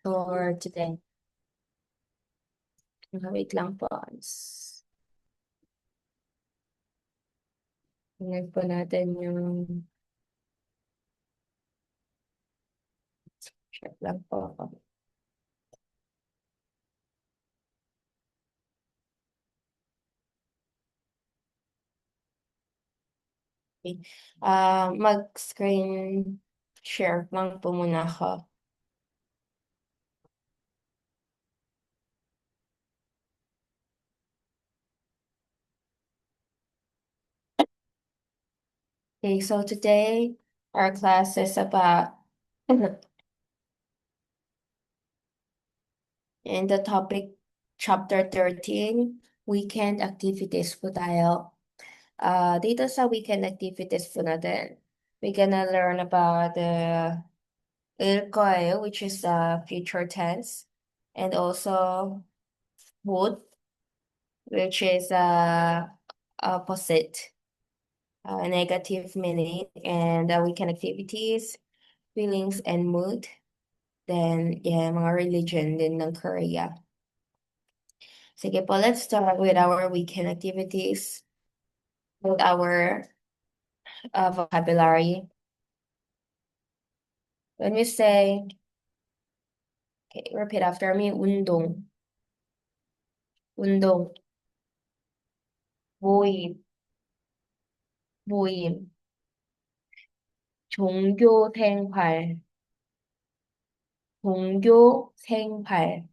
for today. Wait lang po. Tingnan po natin yung check lang po ako. Okay. Mag-screen share lang po muna ako. Okay, so today our class is about in the topic chapter 13, weekend activities po tayo. Dito sa weekend activities po natin, we're gonna learn about the 일거예요, which is future tense, and also would, which is opposite, negative meaning, and weekend activities, feelings, and mood. Then, yeah, mga religion din ng Korea. Sige po, let's start with our weekend activities, with our vocabulary. When we say, okay, repeat after me, 운동, 운동, 모임, 모임, 종교 생활, 종교 생활.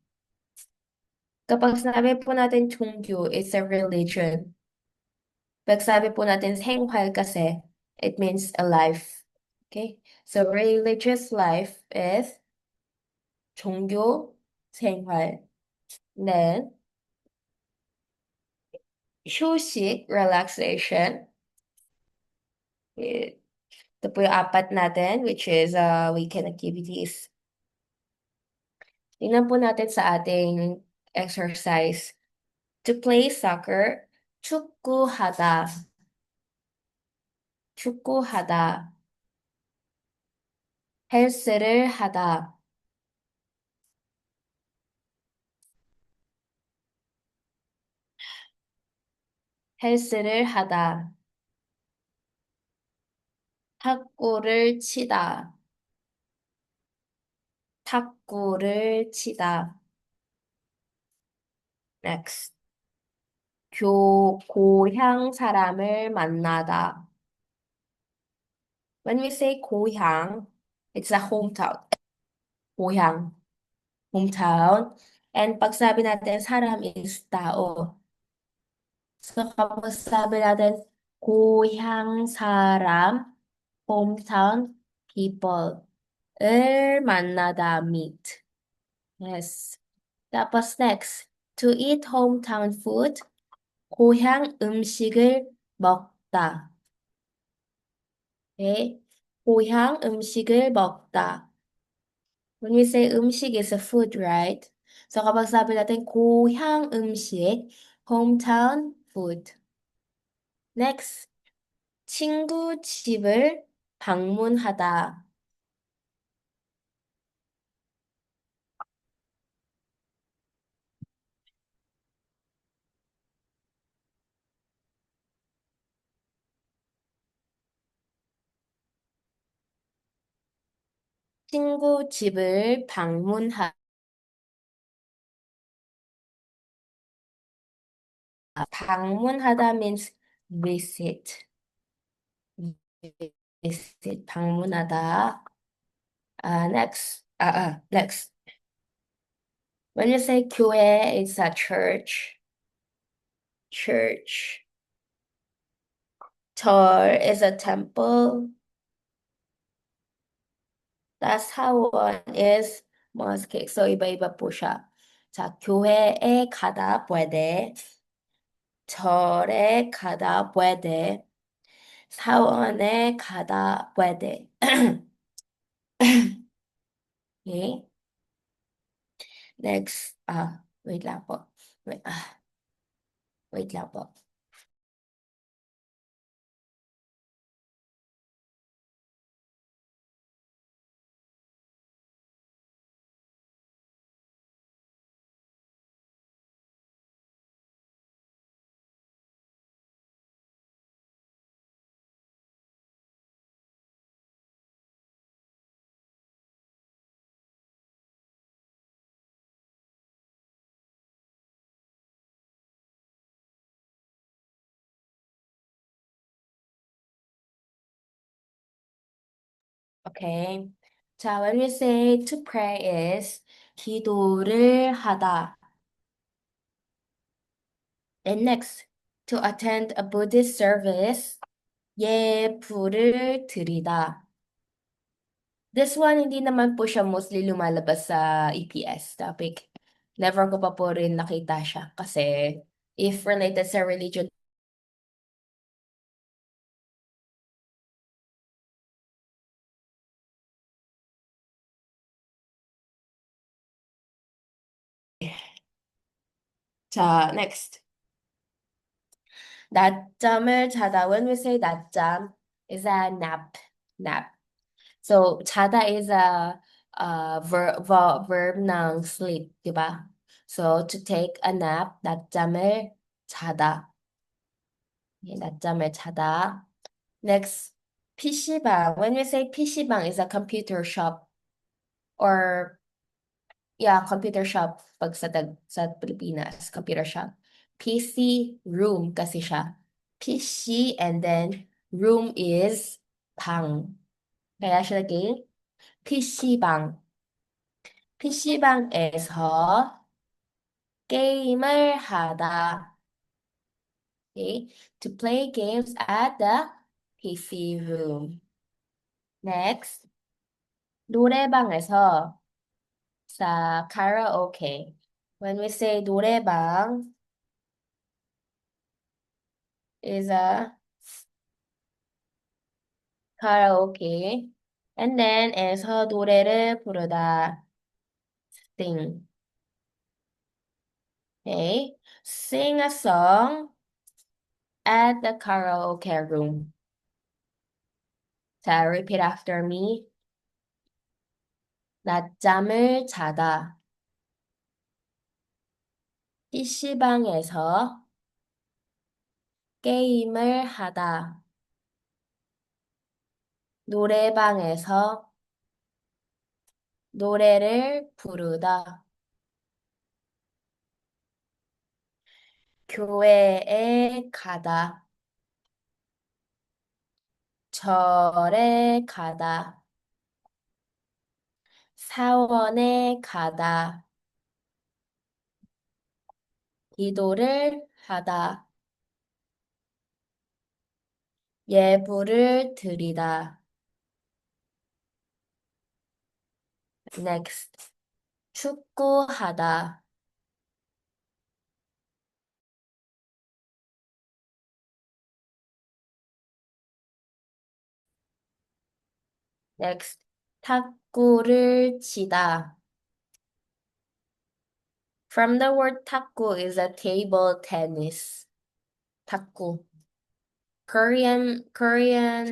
Kapag sinabi po natin 종교, it's a religion. Pag sabi po natin 생활 kasi, it means a life. Okay? So religious life is 종교 생활. Then, 휴식, relaxation. Ito po yung apat natin, which is weekend activities. Tingnan po natin sa ating exercise. To play soccer, 축구하다, 축구하다. 헬스를 하다, 헬스를 하다. 탁구를 치다, 탁구를 치다. Next. 고향 사람을 만나다. When we say 고향, it's a hometown. 고향, hometown. And pag sabi natin 사람 is tao. So kapag sabi natin 고향 사람, hometown people. 을 만나다 meet. Yes. tapos next, to eat hometown food, 고향 음식을 먹다. Okay? 고향 음식을 먹다. When we say 음식 is a food, right? So kapag sabi natin 고향 음식, hometown food. Next, 친구 집을 방문하다. 친구 집을 방문하다. 방문하다 means visit. visit, 방문하다. Next. When you say 교회, it's a church. Church. 절 is a temple. 다사원 is mosque. So iba-iba po siya. 자, 교회에 가다 puede. 절에 가다 puede. 사원에 가다 puede. Okay. Next. Wait lang po. Wait lang po. Okay. 자, when we say to pray is 기도를 하다. And next, to attend a Buddhist service, 예불을 드리다. This one, hindi naman po siya mostly lumalabas sa EPS topic. Never ko pa po rin nakita siya kasi if related sa religion, 자, next. 낮잠을 자다. When we say 낮잠, is a nap. Nap. So, 자다 is a verb ng sleep, di ba? So, to take a nap, 낮잠을 자다. 예, 낮잠을 자다. Next, PC방. When we say PC방 is a computer shop or yeah, computer shop pag sa Pilipinas, computer shop. PC room kasi siya. PC and then room is 방. Kaya siya naging PC방. PC방에서 게임을 하다. Okay? To play games at the PC room. Next, 노래방에서 sa karaoke. When we say 노래방 is a karaoke. And then 에서 노래를 부르다. Sing. Okay? Sing a song at the karaoke room. 자, repeat after me. 낮잠을 자다. PC방에서 게임을 하다. 노래방에서 노래를 부르다. 교회에 가다. 절에 가다. 사원에 가다. 기도를 하다. 예불을 드리다. Next. 축구하다. Next. 탁구를 치다. From the word 탁구 is a table tennis. 탁구. Korean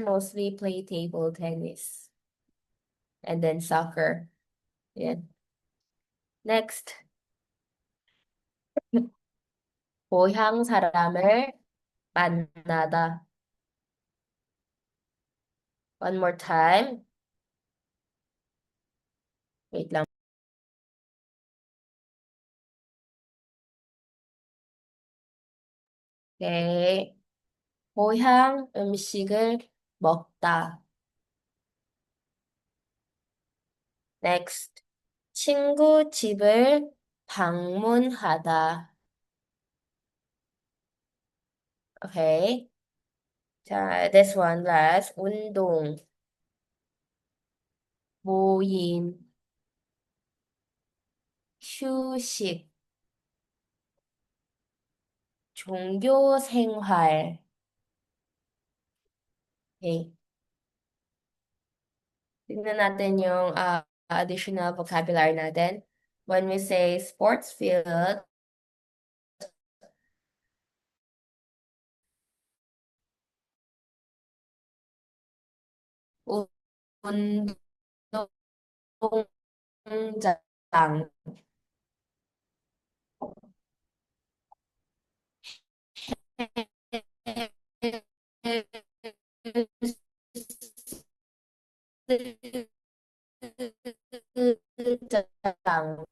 mostly play table tennis. And then soccer. Yeah. Next. 고향 사람을 만나다. One more time. Wait lang. Okay. 고향 음식을 먹다. Next. 친구 집을 방문하다. Okay. 자, this one last. 운동, 모임, 휴식, 종교 생활. Okay. Tignan natin yung additional vocabulary natin. When we say sports field, 운동장, 헬스장,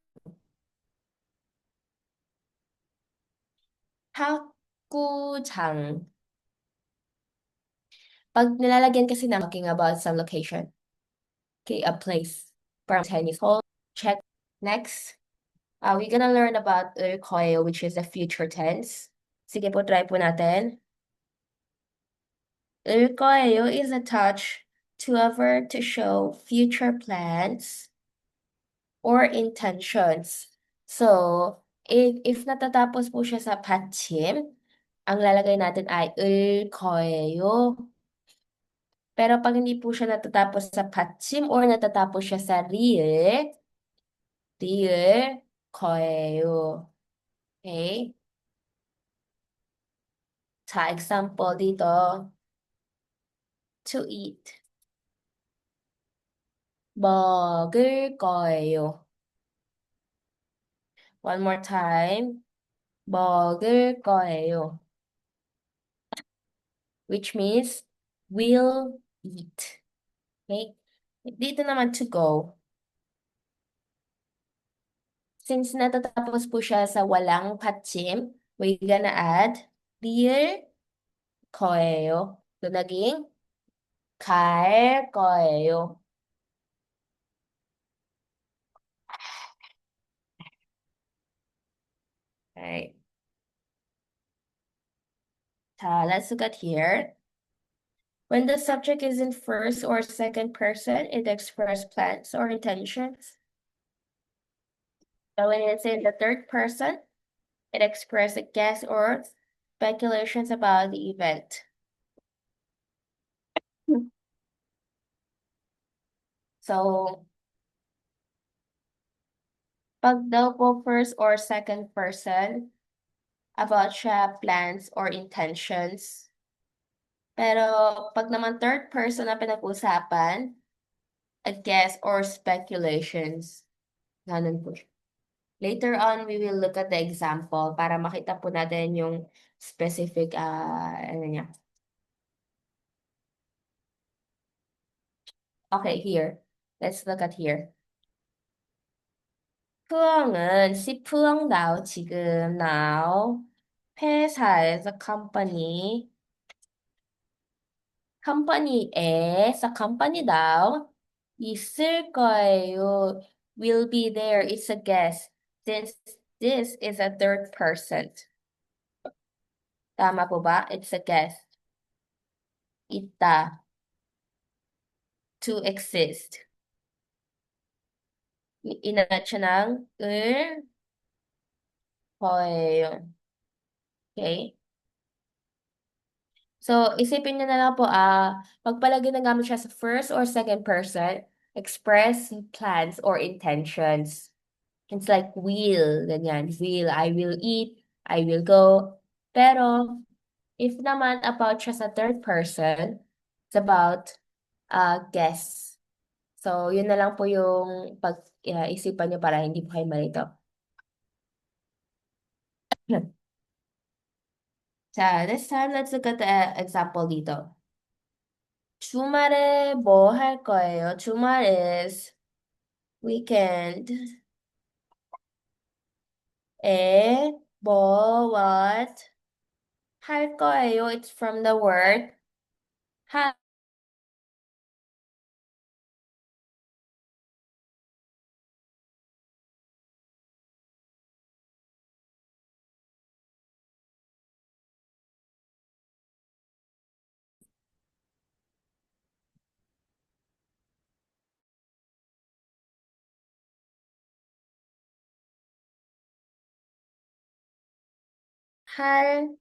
탁구장. Pag nilalagyan kasi na talking about some location. Okay, a place from tennis hall. Check. Next, we're gonna learn about koyo, which is the future tense. Sige po, try po natin. Koyo is attached to a verb to show future plans or intentions. So, if natatapos po siya sa 받침, ang lalagay natin ay 을 거예요. Pero pag hindi po siya natatapos sa 받침 or natatapos siya sa 리을 거예요. Okay? 자, example dito. To eat. 먹을 거예요. One more time. 먹을 거예요. Which means will eat. Okay? Dito naman to go. Since natatapos po siya sa walang 받침, we're gonna add 리을 거예요. So, naging 갈 거예요. Okay. 자, let's look at here. When the subject is in first or second person, it expresses plans or intentions. So when it's in the third person, it expresses a guess or speculations about the event. So, pag daw po first or second person, about siya plans or intentions. Pero pag naman third person na pinag-usapan, a guess or speculations. Ganun po siya. Later on, we will look at the example para makita po natin yung specific, ano niya. Okay, here. Let's look at here. 푸엉은 시푸엉 now 지금 now 회사에서 컴퍼니에서 company now 있을 거예요. Will be there. It's a guess. Since this is a third person. Tama po ba? It's a guess. 있다. To exist. Inat siya ng 을 거예요. Okay? So, isipin niyo na lang po, pagpalagi na gamit siya sa first or second person, express plans or intentions. It's like will, ganyan. Will, I will eat, I will go. Pero, if naman about siya sa third person, it's about guess. So, yun na lang po yung pag-isipan niyo para hindi po kayo malito. 자, this time, let's look at the example dito. 주말에 뭐 할 거예요? 주말 is weekend. what 할 거예요? It's from the word 하, 할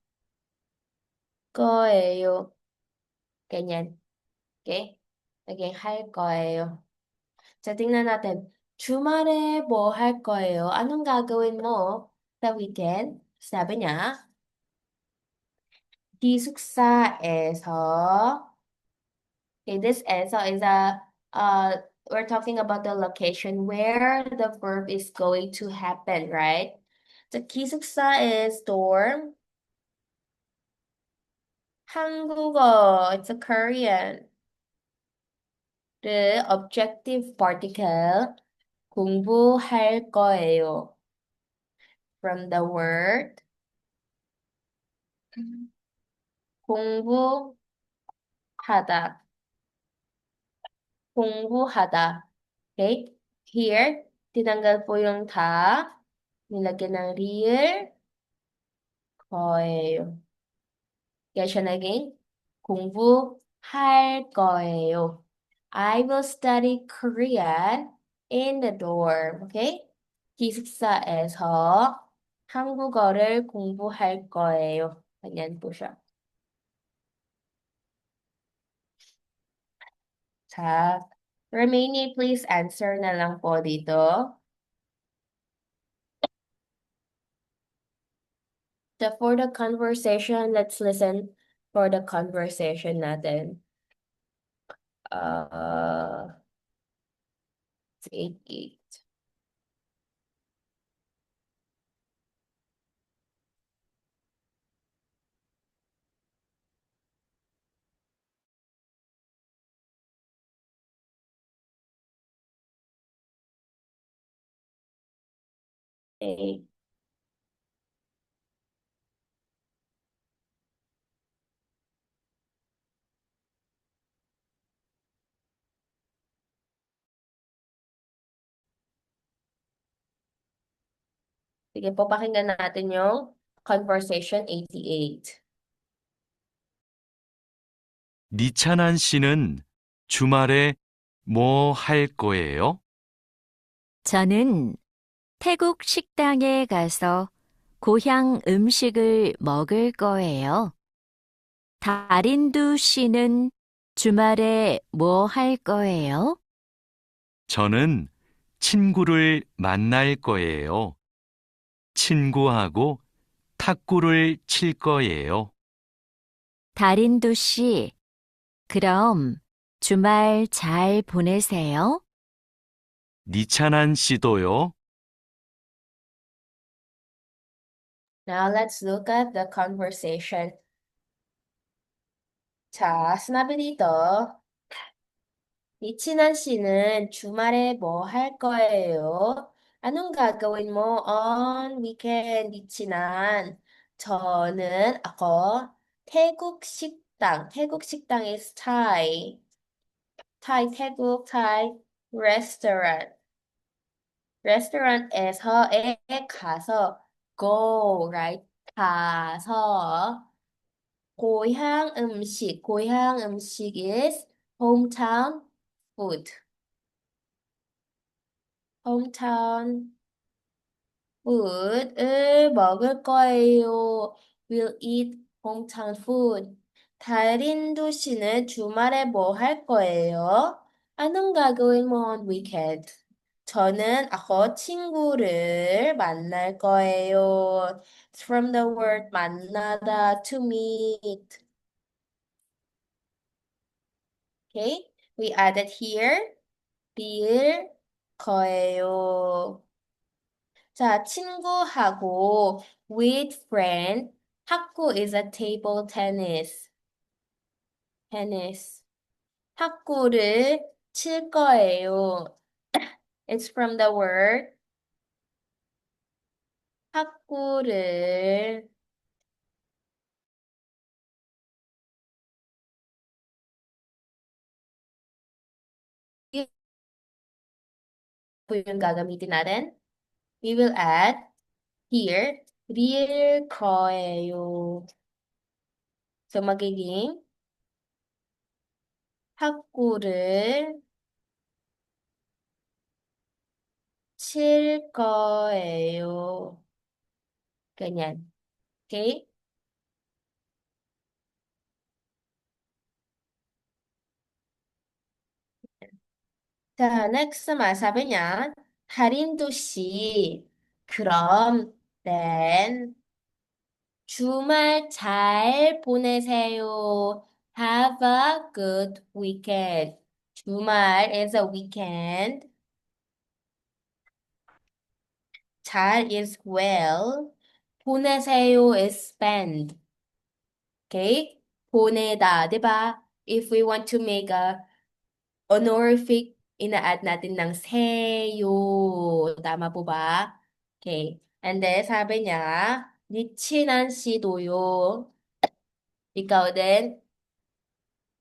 거예요. ganyan. Okay? Again, 할 거예요. 자, tingnan natin. 주말에 뭐 할 거예요? Anong gagawin mo sa weekend? 사bi niya, 기숙사에서 okay, this eso is we're talking about the location where the verb is going to happen, right? The 기숙사 is dorm. 한국어, it's a Korean. The objective particle, 공부할 거예요. From the word, 공부하다. 공부하다. Okay? Here, tinanggal po yung ta. Nilagyan ng real. 거예요. Get siya naging 공부할 거예요. I will study Korean in the dorm. Okay? 기숙사에서 한국어를 공부할 거예요. ganyan po siya. 자, remaining please answer na lang po dito. For the conversation, let's listen for the conversation natin. It's 8-8. Okay. Sige po, pakinggan natin yung conversation 88. 니찬한 씨는 주말에 뭐 할 거예요? 저는 태국 식당에 가서 고향 음식을 먹을 거예요. 다린두 씨는 주말에 뭐 할 거예요? 저는 친구를 만날 거예요. 친구하고 탁구를 칠 거예요. 다린두 씨, 그럼 주말 잘 보내세요. 니찬한 씨도요. Now, let's look at the conversation. 자, sinabi dito, 이친한 씨는 주말에 뭐 할 거예요? anong gagawin mo on weekend, 이친한? 저는, ako, 태국 식당. 태국 식당 is Thai. Thai, 태국, Thai restaurant. restaurant에서에 가서 go, right? 가서 고향 음식 is hometown food. hometown food을 먹을 거예요. will eat hometown food. 다린도 씨는 주말에 뭐 할 거예요? anong gagawin mo on weekend? ako 친구를 만날 거예요. It's from the word 만나다, to meet. Okay, we added here, 빌 거예요. 자, 친구하고 with friend. 탁구 is a table tennis. tennis. 탁구를 칠 거예요. It's from the word 탁구를 po yung gagamitin natin. We will add here, 릴 거예요. So, magiging 탁구를 칠 거예요. ganyan. Okay? 자, next naman, sabi niya, 다린도 씨, 그럼, then, 주말 잘 보내세요. Have a good weekend. 주말 is a weekend. 잘 is well. 보내세요 is spend. Okay? 보내다, di ba? If we want to make a honorific, ina-add natin ng seyo. Tama po ba? Okay. And then, sabi niya, 니친한 씨도요. ikaw din,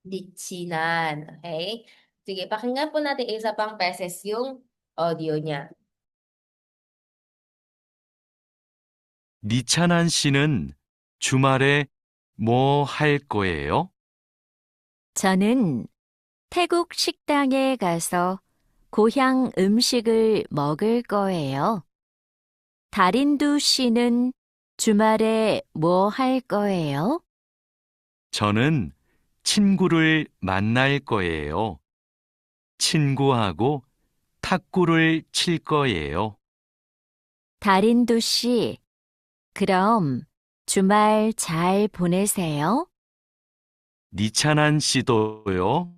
니친한. Okay? Sige, pakinggan po natin isa pang beses yung audio niya. 니찬한 씨는 주말에 뭐 할 거예요? 저는 태국 식당에 가서 고향 음식을 먹을 거예요. 다린두 씨는 주말에 뭐 할 거예요? 저는 친구를 만날 거예요. 친구하고 탁구를 칠 거예요. 다린두 씨, 그럼 주말 잘 보내세요. 니찬한 씨도요.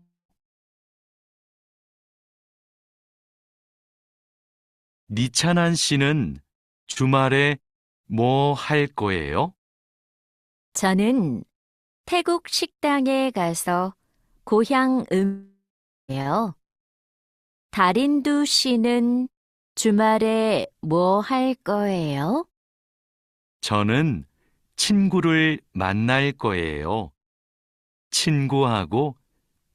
니찬한 씨는 주말에 뭐 할 거예요? 저는 태국 식당에 가서 고향 음식이요. 다린두 씨는 주말에 뭐 할 거예요? 저는 친구를 만날 거예요. 친구하고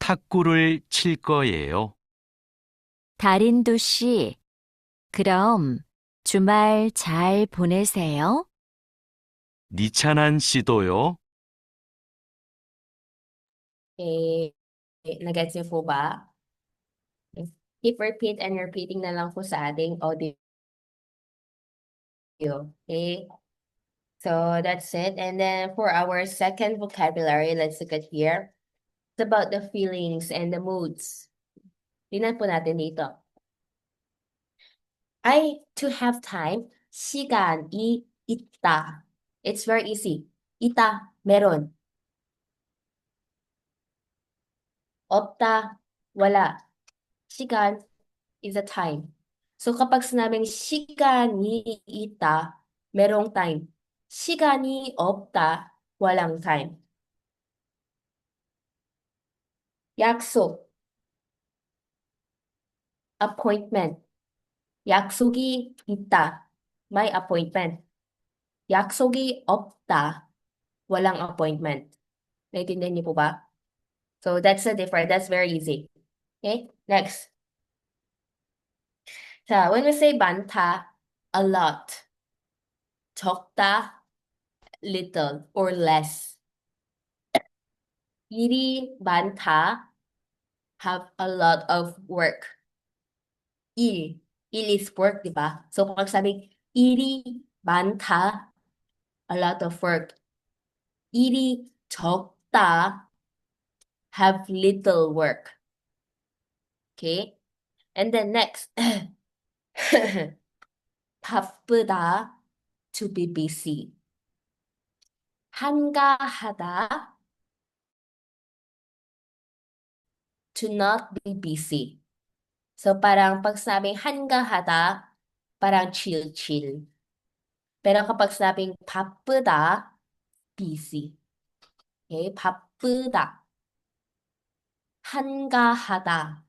탁구를 칠 거예요. 다린두 씨, 그럼 주말 잘 보내세요. 니찬한 씨도요. Eh, nag-gets niyo po ba? Keep repeat and repeating na lang po sa ating audio. Okay? So that's it. And then for our second vocabulary, let's look at here. It's about the feelings and the moods. Tingnan po natin dito. To have time, 시간이 있다. It's very easy. 있다, meron. 없다, wala. 시간 is a time. So kapag sinabing 시간이 있다, merong time. 시간이 없다, walang time. 약속, appointment. 약속이 있다, may appointment. 약속이 없다, walang appointment. Naintindihan niyo po ba? So that's the difference. That's very easy. Okay, next. 자, when we say 많다, a lot. 적다, little or less. 일이 많다, have a lot of work. 일 is work, di ba? So pag sabing 일이 많다, a lot of work. 일이 적다, have little work. Okay? And then next. 바쁘다, to be busy. 한가하다, to not be busy. So parang pag sabing 한가하다, parang chill-chill. Pero kapag sabing 바쁘다, busy. Okay? 바쁘다. 한가하다.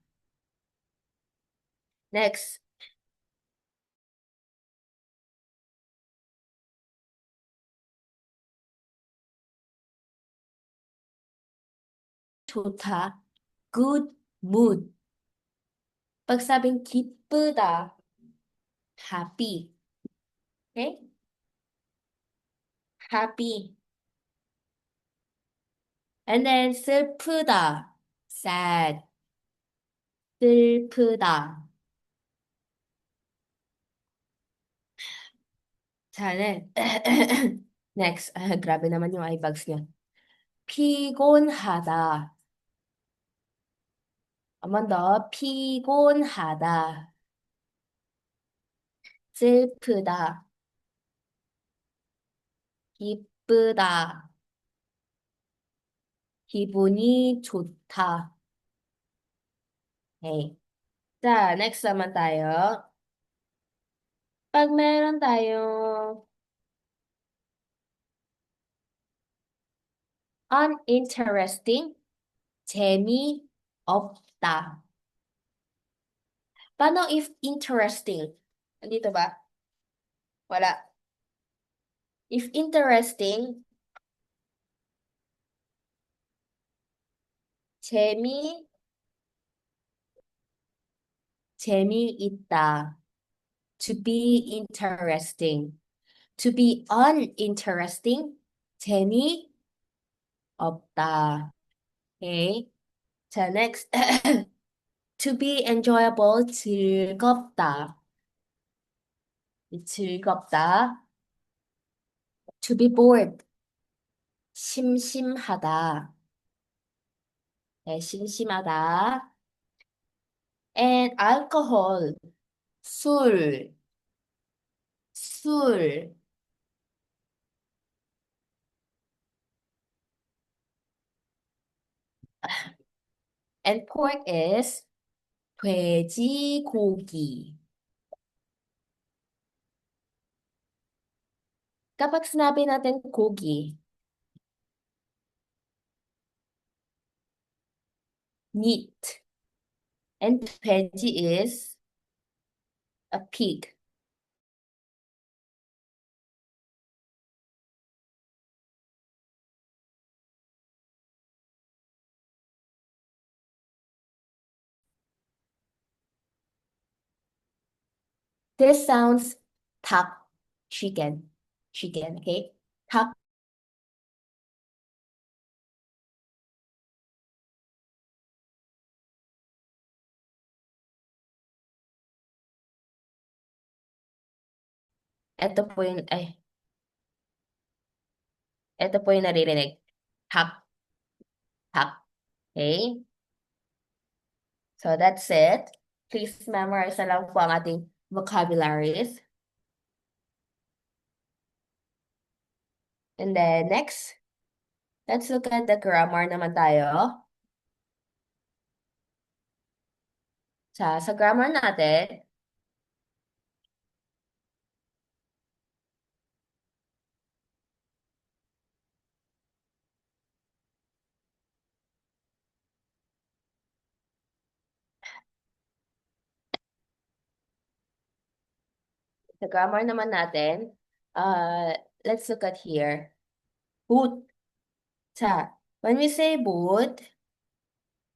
Next. 좋다. Good mood. Pag sabing 기쁘다, happy. Okay? Happy. And then 슬프다, sad. 슬프다. 자는 next. Grabe naman yung eye bags niya. 피곤하다. 한 번 더. 피곤하다. 슬프다. 기쁘다. 기분이 좋다. Okay. 자, next naman tayo. Pag meron tayong uninteresting, 재미없다. Paano if interesting? Andito ba? Wala. If interesting, 재미있다. To be interesting. To be uninteresting. 재미없다. Okay. 자, next. To be enjoyable. 즐겁다. 즐겁다. To be bored. 심심하다. 네, 심심하다. And alcohol. 술. 술. And pork is 돼지고기. Kapag sinabi natin 고기, meat. And 돼지 is a pig. This sounds 닭, chicken, chicken, okay? 닭, ito po yung naririnig. 닭, 닭, okay? So that's it. Please memorize na lang po ang ating vocabularies. And then next, let's look at the grammar naman tayo. Sa grammar natin, sa grammar naman natin, let's look at here. Boot. Sa, when we say boot,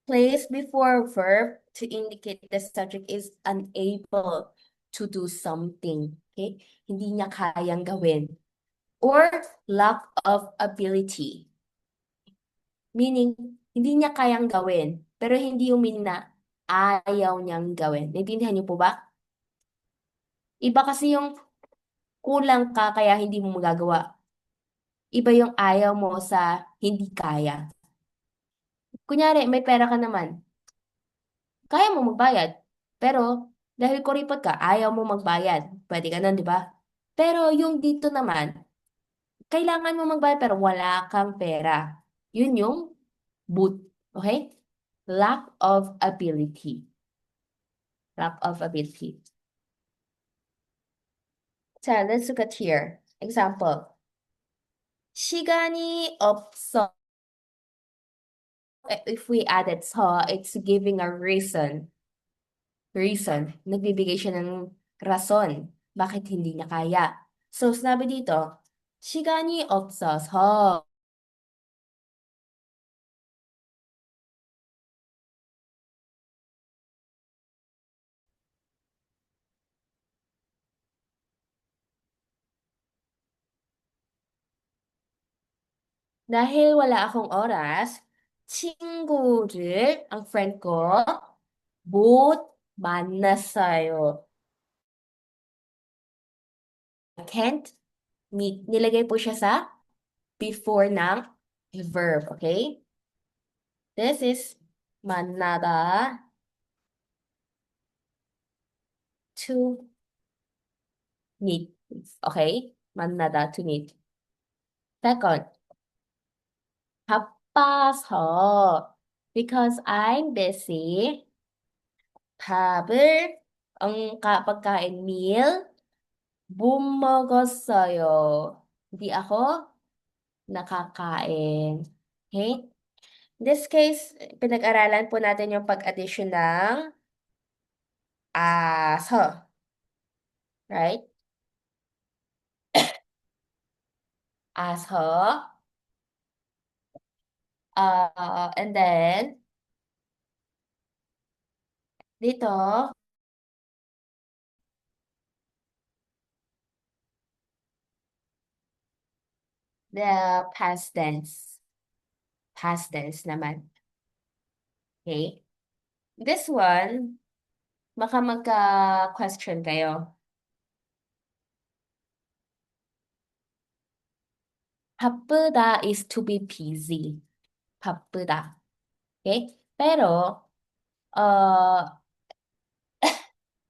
place before verb to indicate the subject is unable to do something. Okay? Hindi niya kayang gawin. Or lack of ability. Meaning, hindi niya kayang gawin. Pero hindi yung meaning na ayaw niyang gawin. Naintindihan niyo po ba? Iba kasi yung kulang ka kaya hindi mo magagawa. Iba yung ayaw mo sa hindi kaya. Kunyari, may pera ka naman. Kaya mo magbayad. Pero dahil kuripot ka, ayaw mo magbayad. Pwede ka nun, di ba? Pero yung dito naman, kailangan mo magbayad pero wala kang pera. Yun yung boot. Okay? Lack of ability. Lack of ability. 자, let's look at here. Example. 시간이 없어. If we added so, it's giving a reason. Reason. Nagbibigay siya ng rason. Bakit hindi niya kaya? So, sinabi dito, 시간이 없어서. Dahil wala akong oras, 친구를, ang friend ko, 못 만났어요. I can't meet. Nilagay po siya sa before ng verb, okay? This is 만나다 to meet. Okay? 만나다 to meet. Second, 바빠서 because I'm busy. 밥을 pagkain meal 못 먹었어요. Hindi ako nakakain. Okay? In this case, pinag-aralan po natin yung pag-addition ng aso. Right? Aso. And then, dito, the past tense. Past tense naman. Okay? This one, baka magka-question kayo. 바쁘다 is to be busy. 바쁘다. Okay? Pero,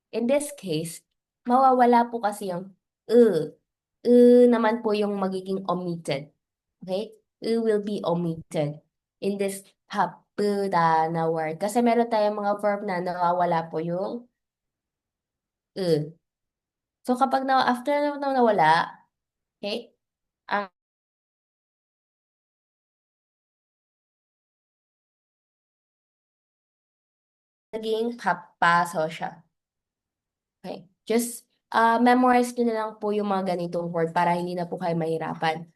in this case, mawawala po kasi yung e. Naman po yung magiging omitted. Okay? Will be omitted in this 바쁘다 na word. Kasi meron tayong mga verb na nawawala po yung e. So kapag after na nawala, okay, ang naging papaso siya. Okay? Just memorize nyo na lang po yung mga ganitong word para hindi na po kayo mahirapan.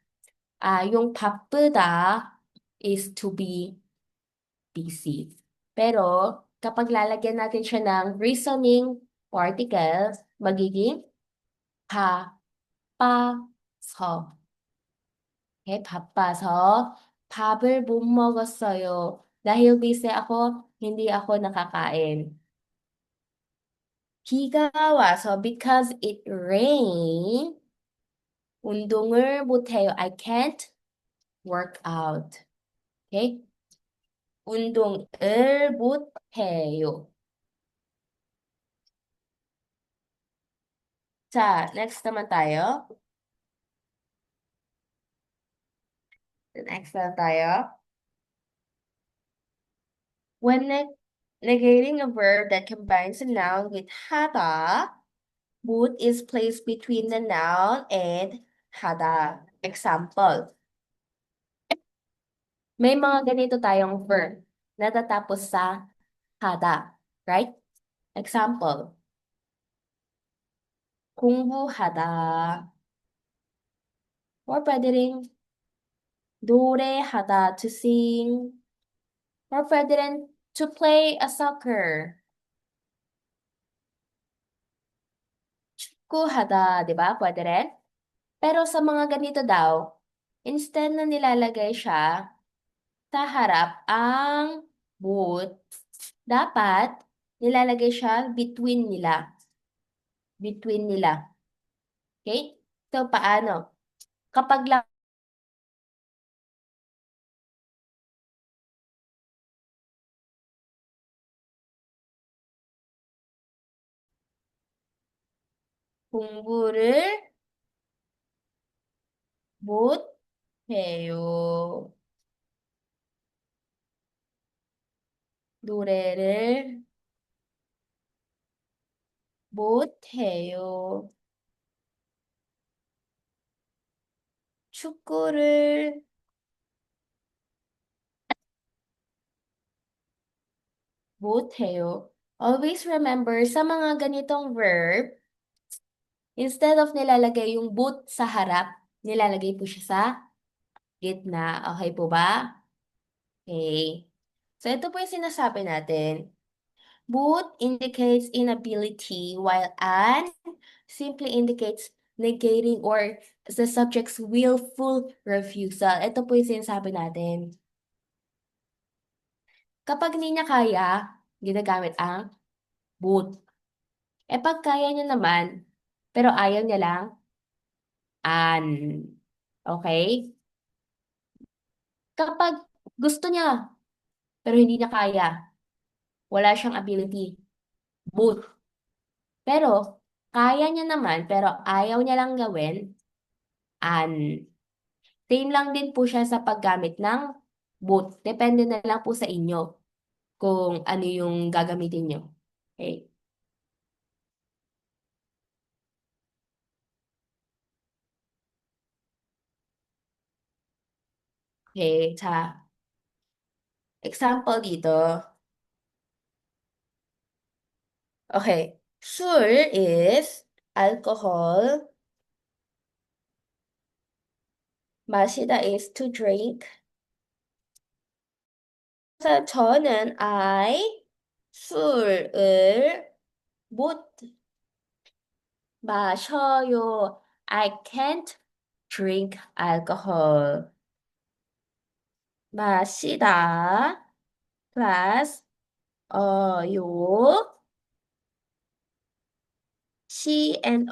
Yung 바쁘다 is to be busy. Pero kapag lalagyan natin siya ng reasoning particles, magiging 바빠서. Okay? 바빠서 밥을 못 먹었어요. dahil busy ako, hindi ako nakakain. 비가 와서 because it rained, 운동을 못해요. I can't work out. Okay? 운동을 못해요. 자, next naman tayo. Next naman tayo. When negating a verb that combines a noun with 하다, would is placed between the noun and 하다. Example, may mga ganito tayong verb na tatapos sa 하다, right? Example, 공부하다. Or pwede rin 노래하다, to sing. Or pwede rin to play a soccer. 축구하다, di ba? Pwede rin. Pero sa mga ganito daw, instead na nilalagay siya sa harap ang would, dapat nilalagay siya between nila. Between nila. Okay? So, paano? Kapag lang 공부를 못해요. 노래를 못해요. 축구를 못해요. Always remember, sa mga ganitong verb, instead of nilalagay yung boot sa harap, nilalagay po siya sa gitna. Okay po ba? Okay. So, ito po yung sinasabi natin. Boot indicates inability, while an simply indicates negating or the subject's willful refusal. Ito po yung sinasabi natin. Kapag hindi niya kaya, ginagamit ang boot. Pag kaya niya naman, pero ayaw niya lang, an. Okay? Kapag gusto niya, pero hindi niya kaya, wala siyang ability, boot. Pero, kaya niya naman, pero ayaw niya lang gawin, an. Same lang din po siya sa paggamit ng boot. Depende na lang po sa inyo kung ano yung gagamitin nyo. Okay? Okay, sa example dito. Okay, 술 is alcohol. 마시다 is to drink. 그래서 저는 술을 못 마셔요. I can't drink alcohol. 마시다 plus 요 she and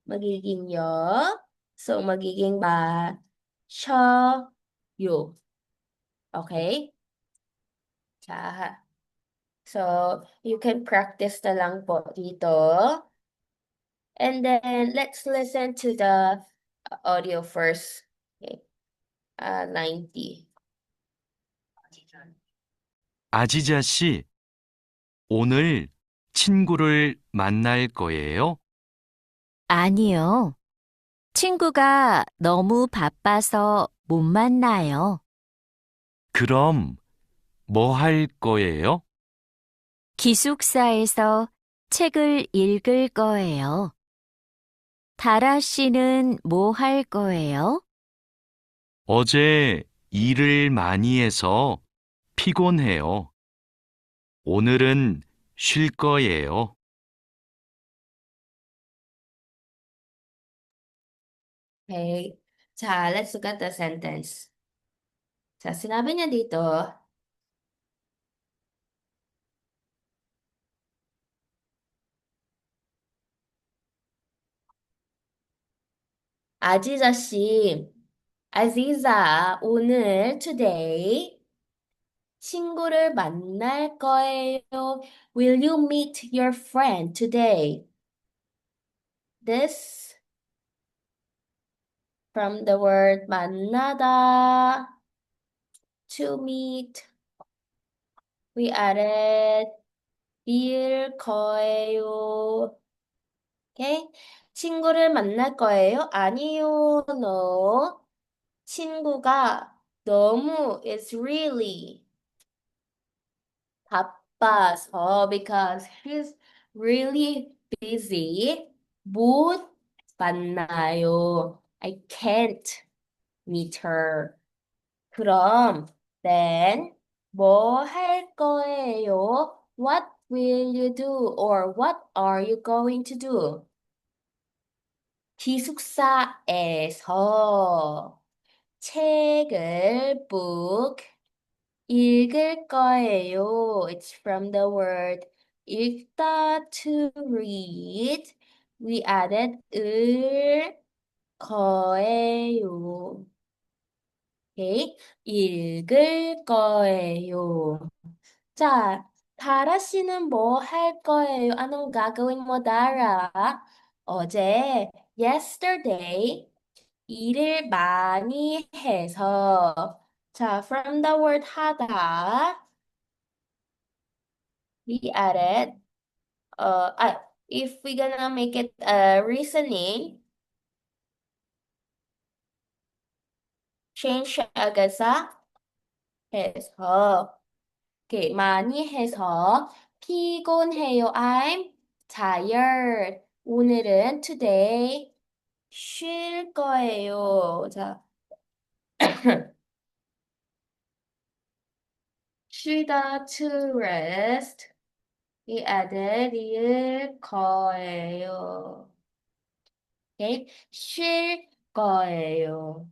magiging yo. So magiging 마셔요. Okay? 자, so you can practice na lang po dito. And then let's listen to the audio first. Okay. 90. 아지자 씨, 오늘 친구를 만날 거예요? 아니요. 친구가 너무 바빠서 못 만나요. 그럼 뭐 할 거예요? 기숙사에서 책을 읽을 거예요. 다라 씨는 뭐 할 거예요? 어제 일을 많이 해서 피곤해요. 오늘은 쉴 거예요. Okay. 자, let's look at the sentence. 자, sinabi niya dito, 아지자 씨, 아지자, 오늘, today, 친구를 만날 거예요. Will you meet your friend today? This from the word 만나다, to meet. We added 일 거예요. Okay? 친구를 만날 거예요? 아니요, no. 친구가 너무 is really 바빠서 because he's really busy. 못 만나요. I can't meet her. 그럼 then 뭐 할 거예요? What will you do or what are you going to do? 기숙사에서 책을 book 읽을 거예요. It's from the word 읽다 to read. We added 을 거예요. Okay? 읽을 거예요. 자, 다라 씨는 뭐 할 거예요? Anong gagawin mo, Dara? 어제, yesterday, 일을 많이 해서. 자, from the word 하다, we added, if we're gonna make it a reasoning, change siya agad sa 해서. Okay, 많이 해서 피곤해요. I'm tired. 오늘은 today 쉴 거예요. 자, 쉬다 to rest. 이 added 일 거예요. Okay, 쉴 거예요.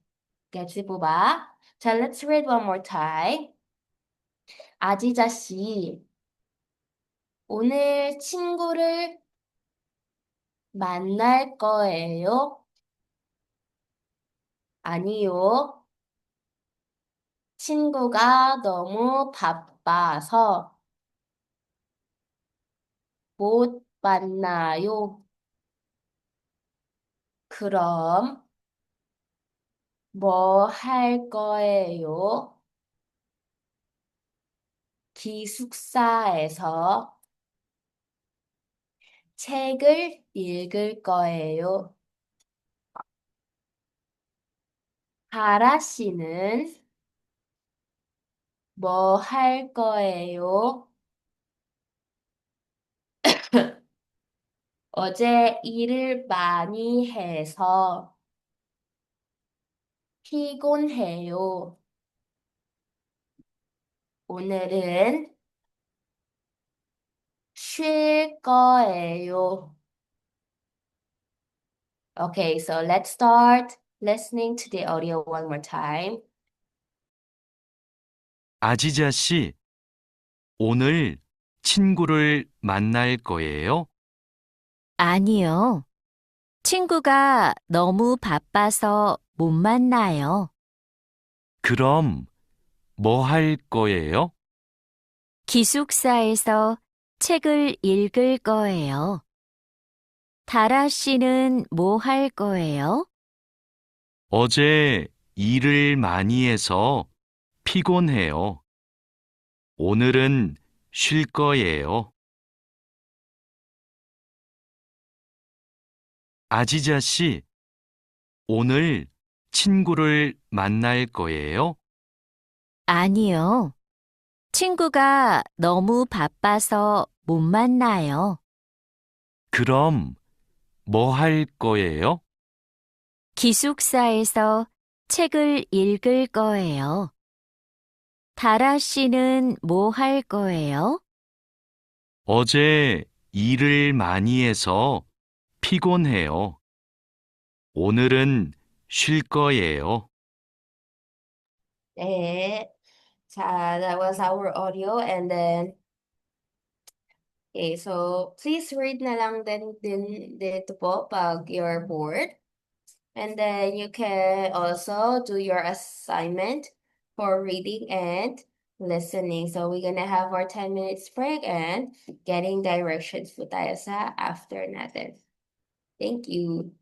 같이 뽑아. 자, let's read one more time. 아지자 씨, 오늘 친구를 만날 거예요? 아니요. 친구가 너무 바빠서 못 만나요. 그럼 뭐 할 거예요? 기숙사에서 책을 읽을 거예요. 하라 씨는 뭐 할 거예요? 어제 일을 많이 해서 피곤해요. 오늘은 쉴 거예요. Okay, so let's start listening to the audio one more time. 아지자 씨, 오늘 친구를 만날 거예요? 아니요. 친구가 너무 바빠서 못 만나요. 그럼 뭐 할 거예요? 기숙사에서 책을 읽을 거예요. 다라 씨는 뭐 할 거예요? 어제 일을 많이 해서 피곤해요. 오늘은 쉴 거예요. 아지자 씨, 오늘 친구를 만날 거예요? 아니요. 친구가 너무 바빠서 못 만나요. 그럼 뭐 할 거예요? 기숙사에서 책을 읽을 거예요. 다라 씨는 뭐 할 거예요? 어제 일을 많이 해서 피곤해요. 오늘은 쉴 거예요. 네. 자, that was our audio and then okay, so please read na lang din dito po pag you're bored. And then you can also do your assignment for reading and listening. So we're gonna have our 10 minutes break and getting directions po tayo sa after natin. Thank you.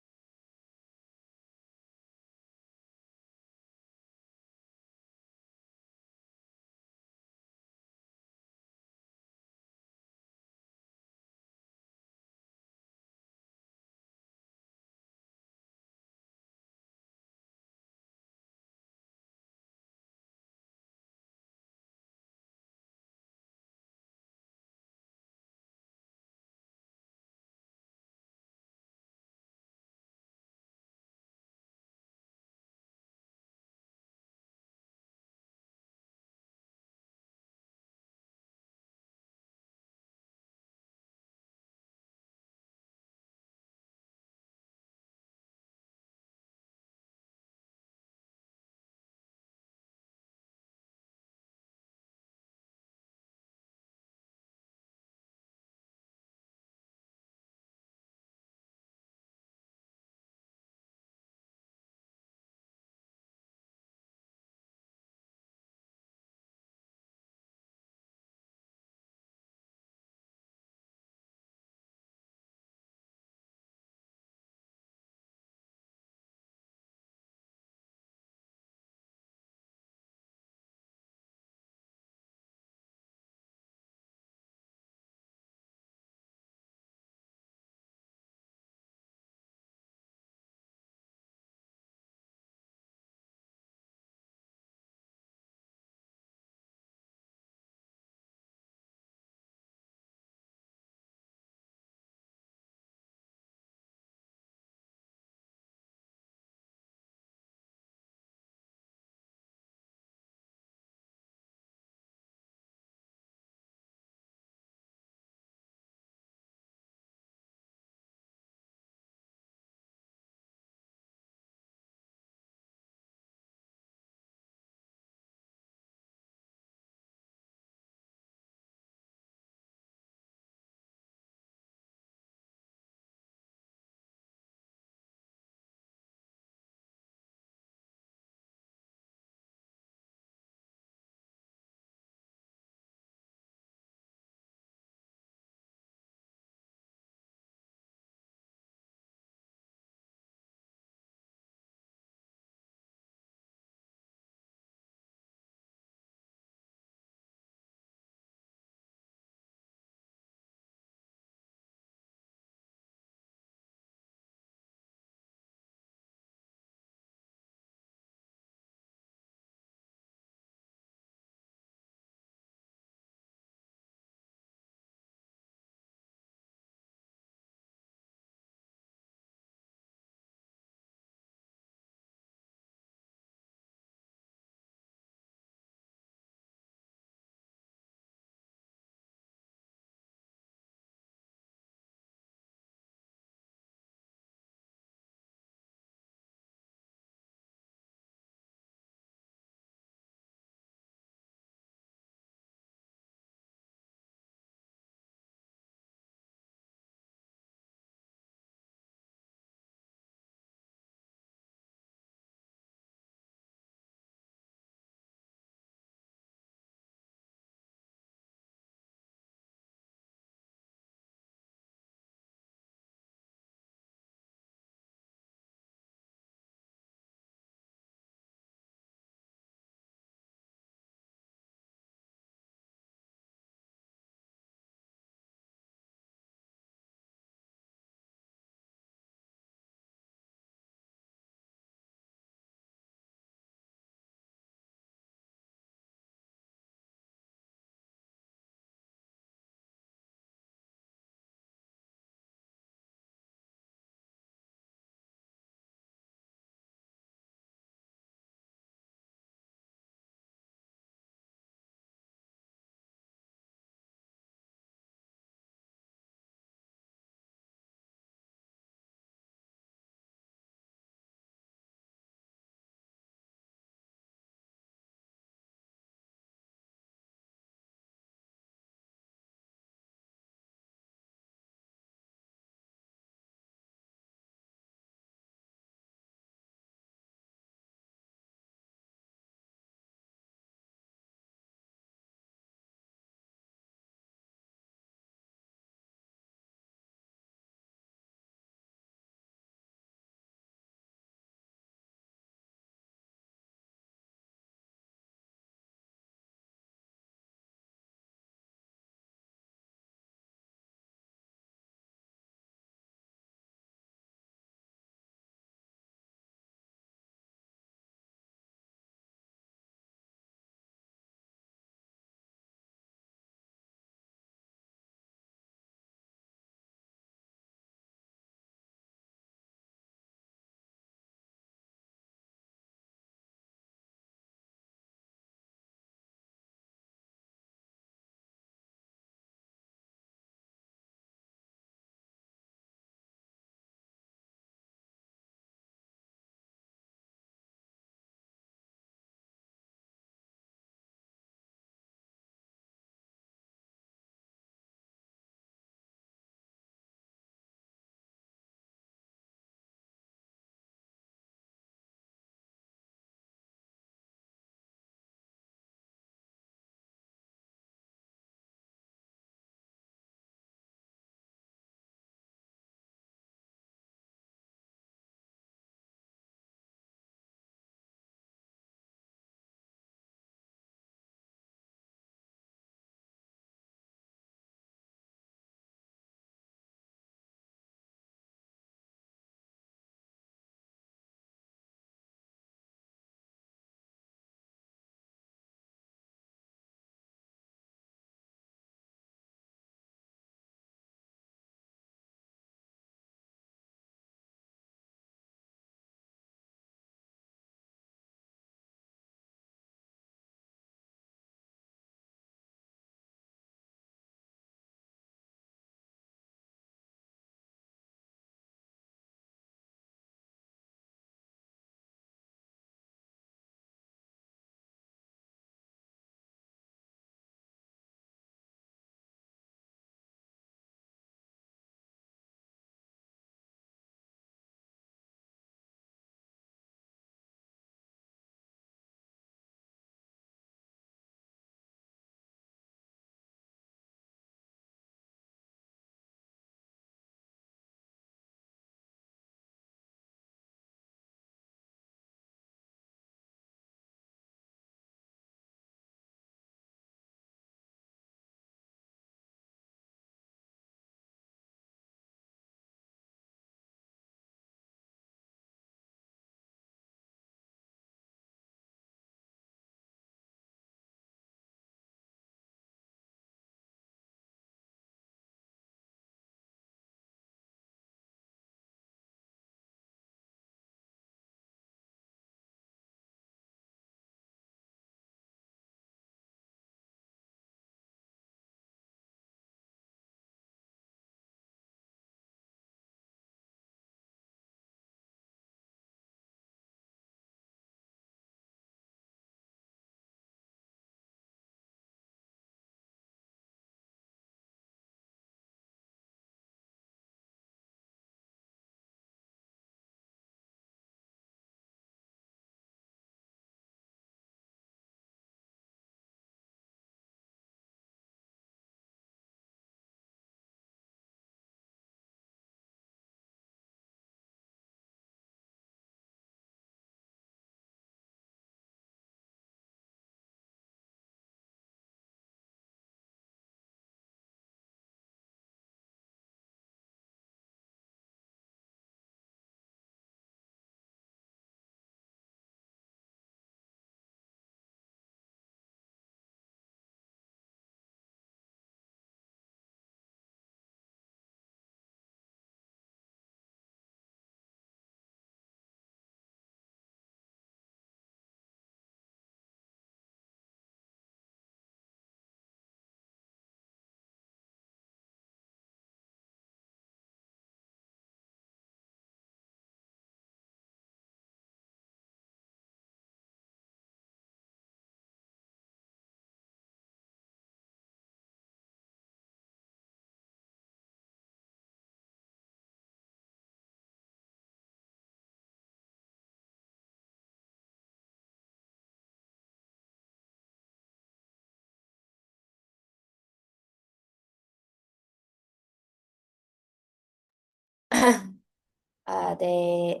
네.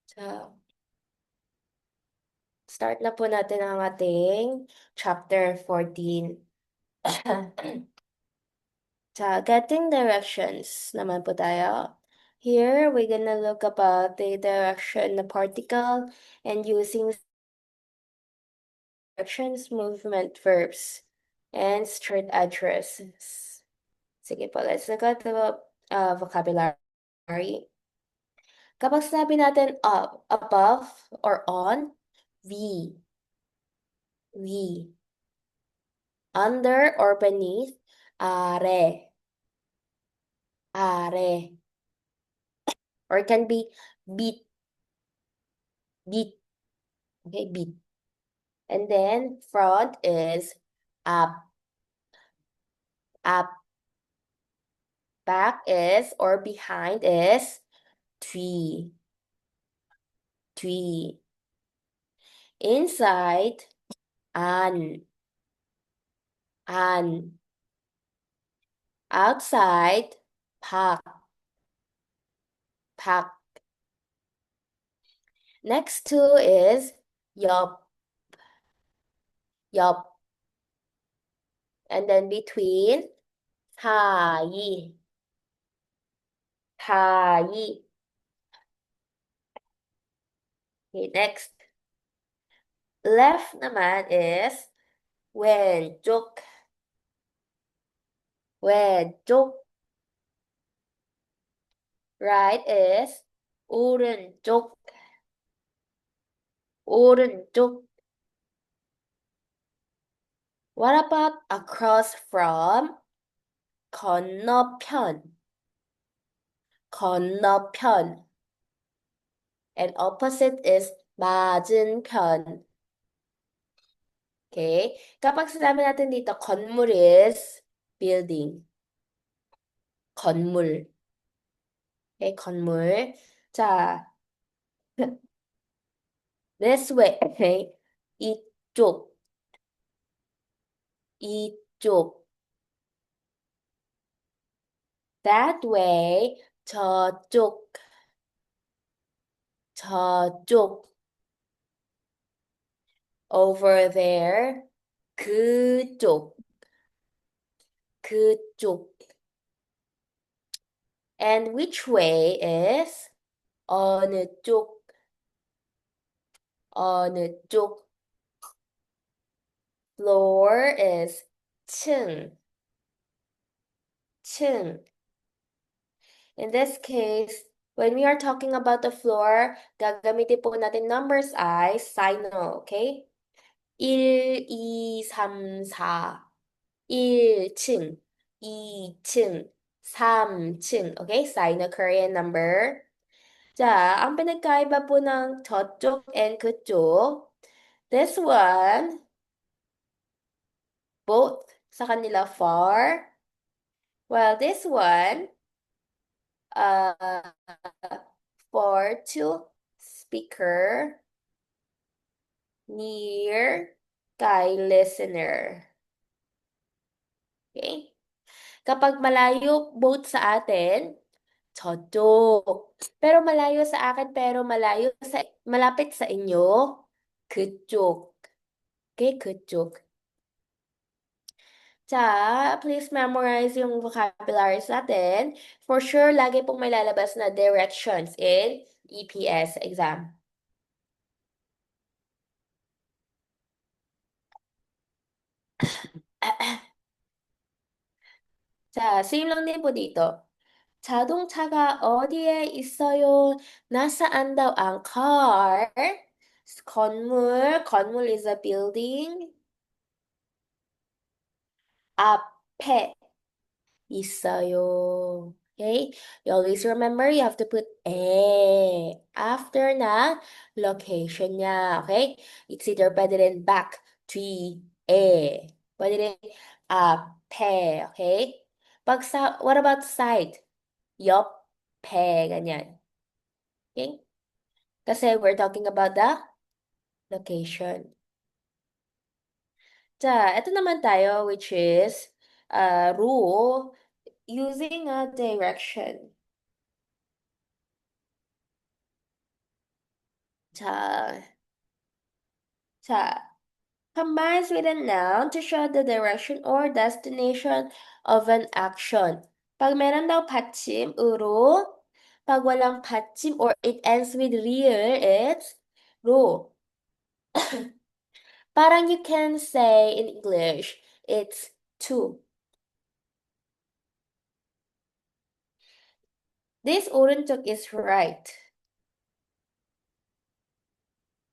자, start na po natin ang ating chapter 14. 자, getting directions naman po tayo. Here, we're gonna look about the direction, the particle, and using directions, movement, verbs, and street addresses. Sige po, let's look at the vocabulary. Kapag sinabi natin up, above, or on, V. V. Under or beneath, are. Are. Or it can be beat. Beat. Okay, beat. And then front is up. Up. Back is or behind is 뒤. 뒤. Inside, 안. 안. Outside, 밖. 밖. Next to is 옆. 옆. And then between, 사이. 사이. Okay, next. Left naman is 왼쪽. 왼쪽. Right is 오른쪽. 오른쪽. What about across from? 건너편. 건너편. And opposite is 맞은편. Okay? Kapag sinabi natin dito, 건물 is building. 건물. Okay, 건물. 자, this way. Okay? 이쪽. 이쪽. That way. 저쪽. 저쪽. Over there. 그쪽. 그쪽. And which way is 어느 쪽. 어느 쪽. Floor is 층. 층. In this case, when we are talking about the floor, gagamitin po natin numbers ay signal, okay? 1, 2, 3, 4. 1층, 2층, 3층. Okay? Signal Korean number. 자, ang pinagkaiba po ng 저쪽 and 그쪽. This one, both sa kanila far. While this one, uh, for to speaker, near, kay listener. Okay? Kapag malayo both sa atin, 저쪽. Pero malayo sa akin, pero malapit sa inyo, 그쪽. Okay, 그쪽. 자, please memorize yung vocabularies natin. For sure, lagi pong may lalabas na directions in EPS exam. 자, same lang din po dito. 자동차가 어디에 있어요? nasaan daw ang car? 건물, 건물 is a building. 앞에 있어요. Okay? You always remember you have to put 에 after na location niya. Okay? It's either pwede rin back, 뒤에. Pwede rin 앞에. Okay? what about side? 옆에, ganyan. Okay? Kasi we're talking about the location. 자, ito naman tayo, which is rule. using a direction. 자, 자, combines with a noun to show the direction or destination of an action. Pag meron daw 받침으로, pag walang 받침 or it ends with real, it's 로. Parang you can say in English, it's to. This 오른쪽 is right.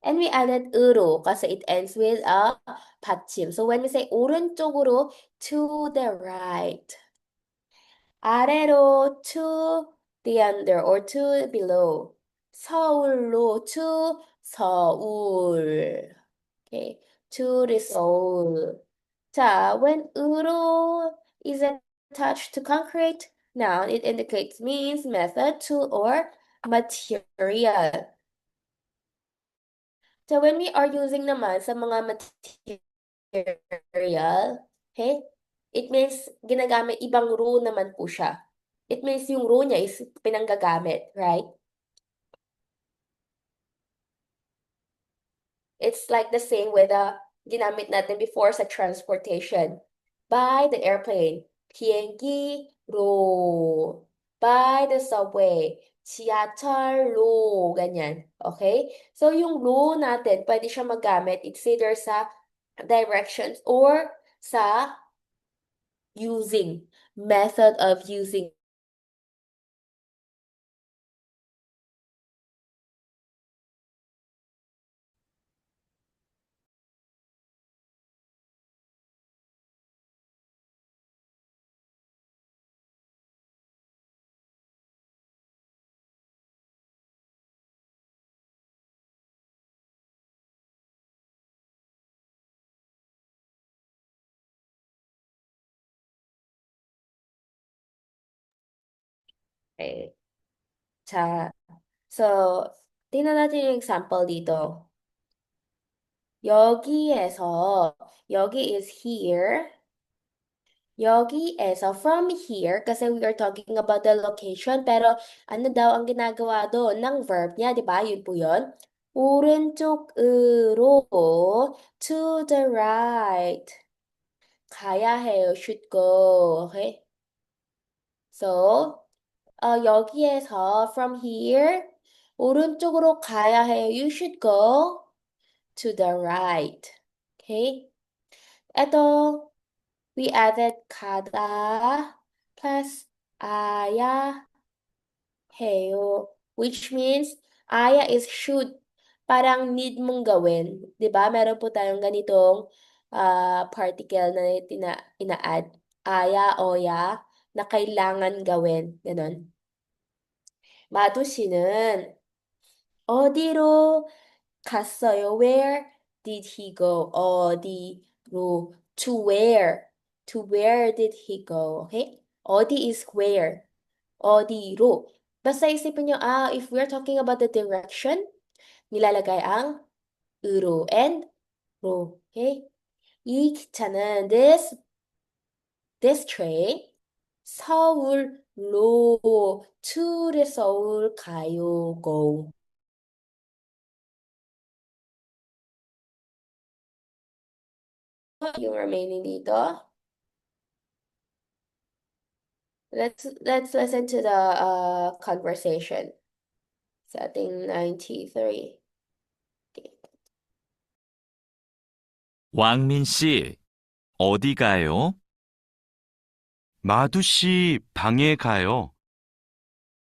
And we added 으로 kasi it ends with a 받침. So when we say 오른쪽으로, to the right. 아래로 to the under or to below. 서울로 to 서울. Okay. to the 서울. 자, when 으로 is attached to concrete noun, it indicates means, method, tool, or material. So when we are using naman sa mga material, okay, it means ginagamit ibang row naman po siya. It means yung row niya is pinanggagamit, right? It's like the same with the ginamit natin before sa transportation. By the airplane, 비행기 로. By the subway, 지하철로. Ganyan. Okay? So yung 로 natin, pwede siya magamit. It's either sa directions or sa using. Method of using. Okay. 자, so, tingnan natin yung example dito. 여기에서, 여기 is here. 여기에서, from here, kasi we are talking about the location, pero ano daw ang ginagawa doon ng verb niya, di ba? Yun po yun. 오른쪽으로, to the right. 가야 해요, should go. Okay? So, 여기에서, from here, 오른쪽으로 가야 해요. You should go to the right. Okay? ito, we added 가다 plus 아야 해요, which means aya is should. Parang need mong gawin. 'Di ba? Meron po tayong ganitong particle na ina-add. aya, oya, na kailangan gawin. Ganon. 마도 씨는 어디로 갔어요? Where did he go? 어디로? To where? To where did he go? Okay? 어디 is where? 어디로? Basta isipin nyo, if we're talking about the direction, nilalagay ang 으로 and 로. Okay? 이 기차는 this train 서울로 to the 서울 가요. Go. Yung remaining dito. Let's listen to the conversation. Setting 93. Okay. 왕민 씨, 어디 가요? 마두 씨 방에 가요.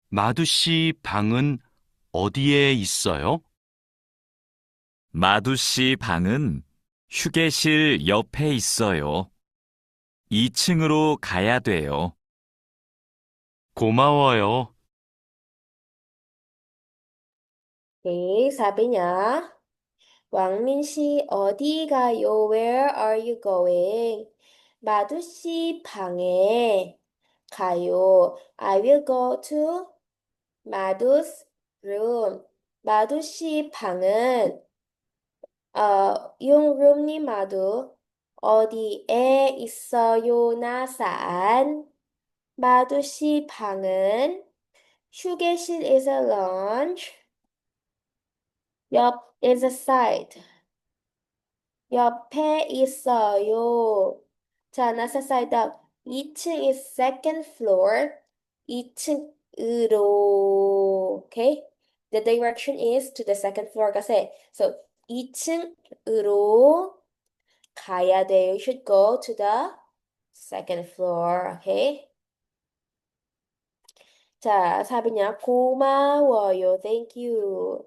마두 씨 방은 어디에 있어요? 마두 씨 방은 휴게실 옆에 있어요. 2층으로 가야 돼요. 고마워요. Okay, sabi niya, 왕민 씨 어디 가요? Where are you going? 마두 씨 방에 가요. I will go to 마두's room. 마두 씨 방은 yung room ni 마두 어디에 있어요? 나 saan? 마두 씨 방은 휴게실 is a lounge. 옆 is a side. 옆에 있어요. 자, nasa side up. 2층 is second floor. 2층으로. Okay? The direction is to the second floor kasi. So, 2층으로 가야 돼요. You should go to the second floor. Okay? 자, 사비 niya, 고마워요. Thank you.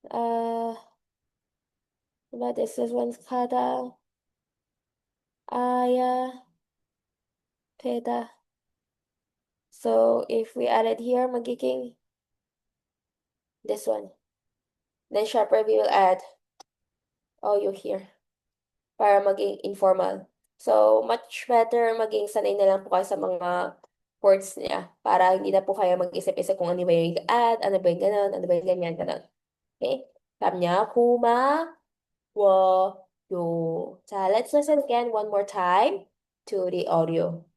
Uh, diba this is one's kada. Aya, peda. So, if we add it here, magiging this one. Then sharper we will add OU here para maging informal. So, much better maging sanay na lang po kayo sa mga words niya para hindi na po kayo mag-isip-isip kung ano ba yung add, ano ba yung ganun, ano ba yung ganyan, ganun. Okay? Sabi niya, yo. 자, let's listen again one more time to the audio.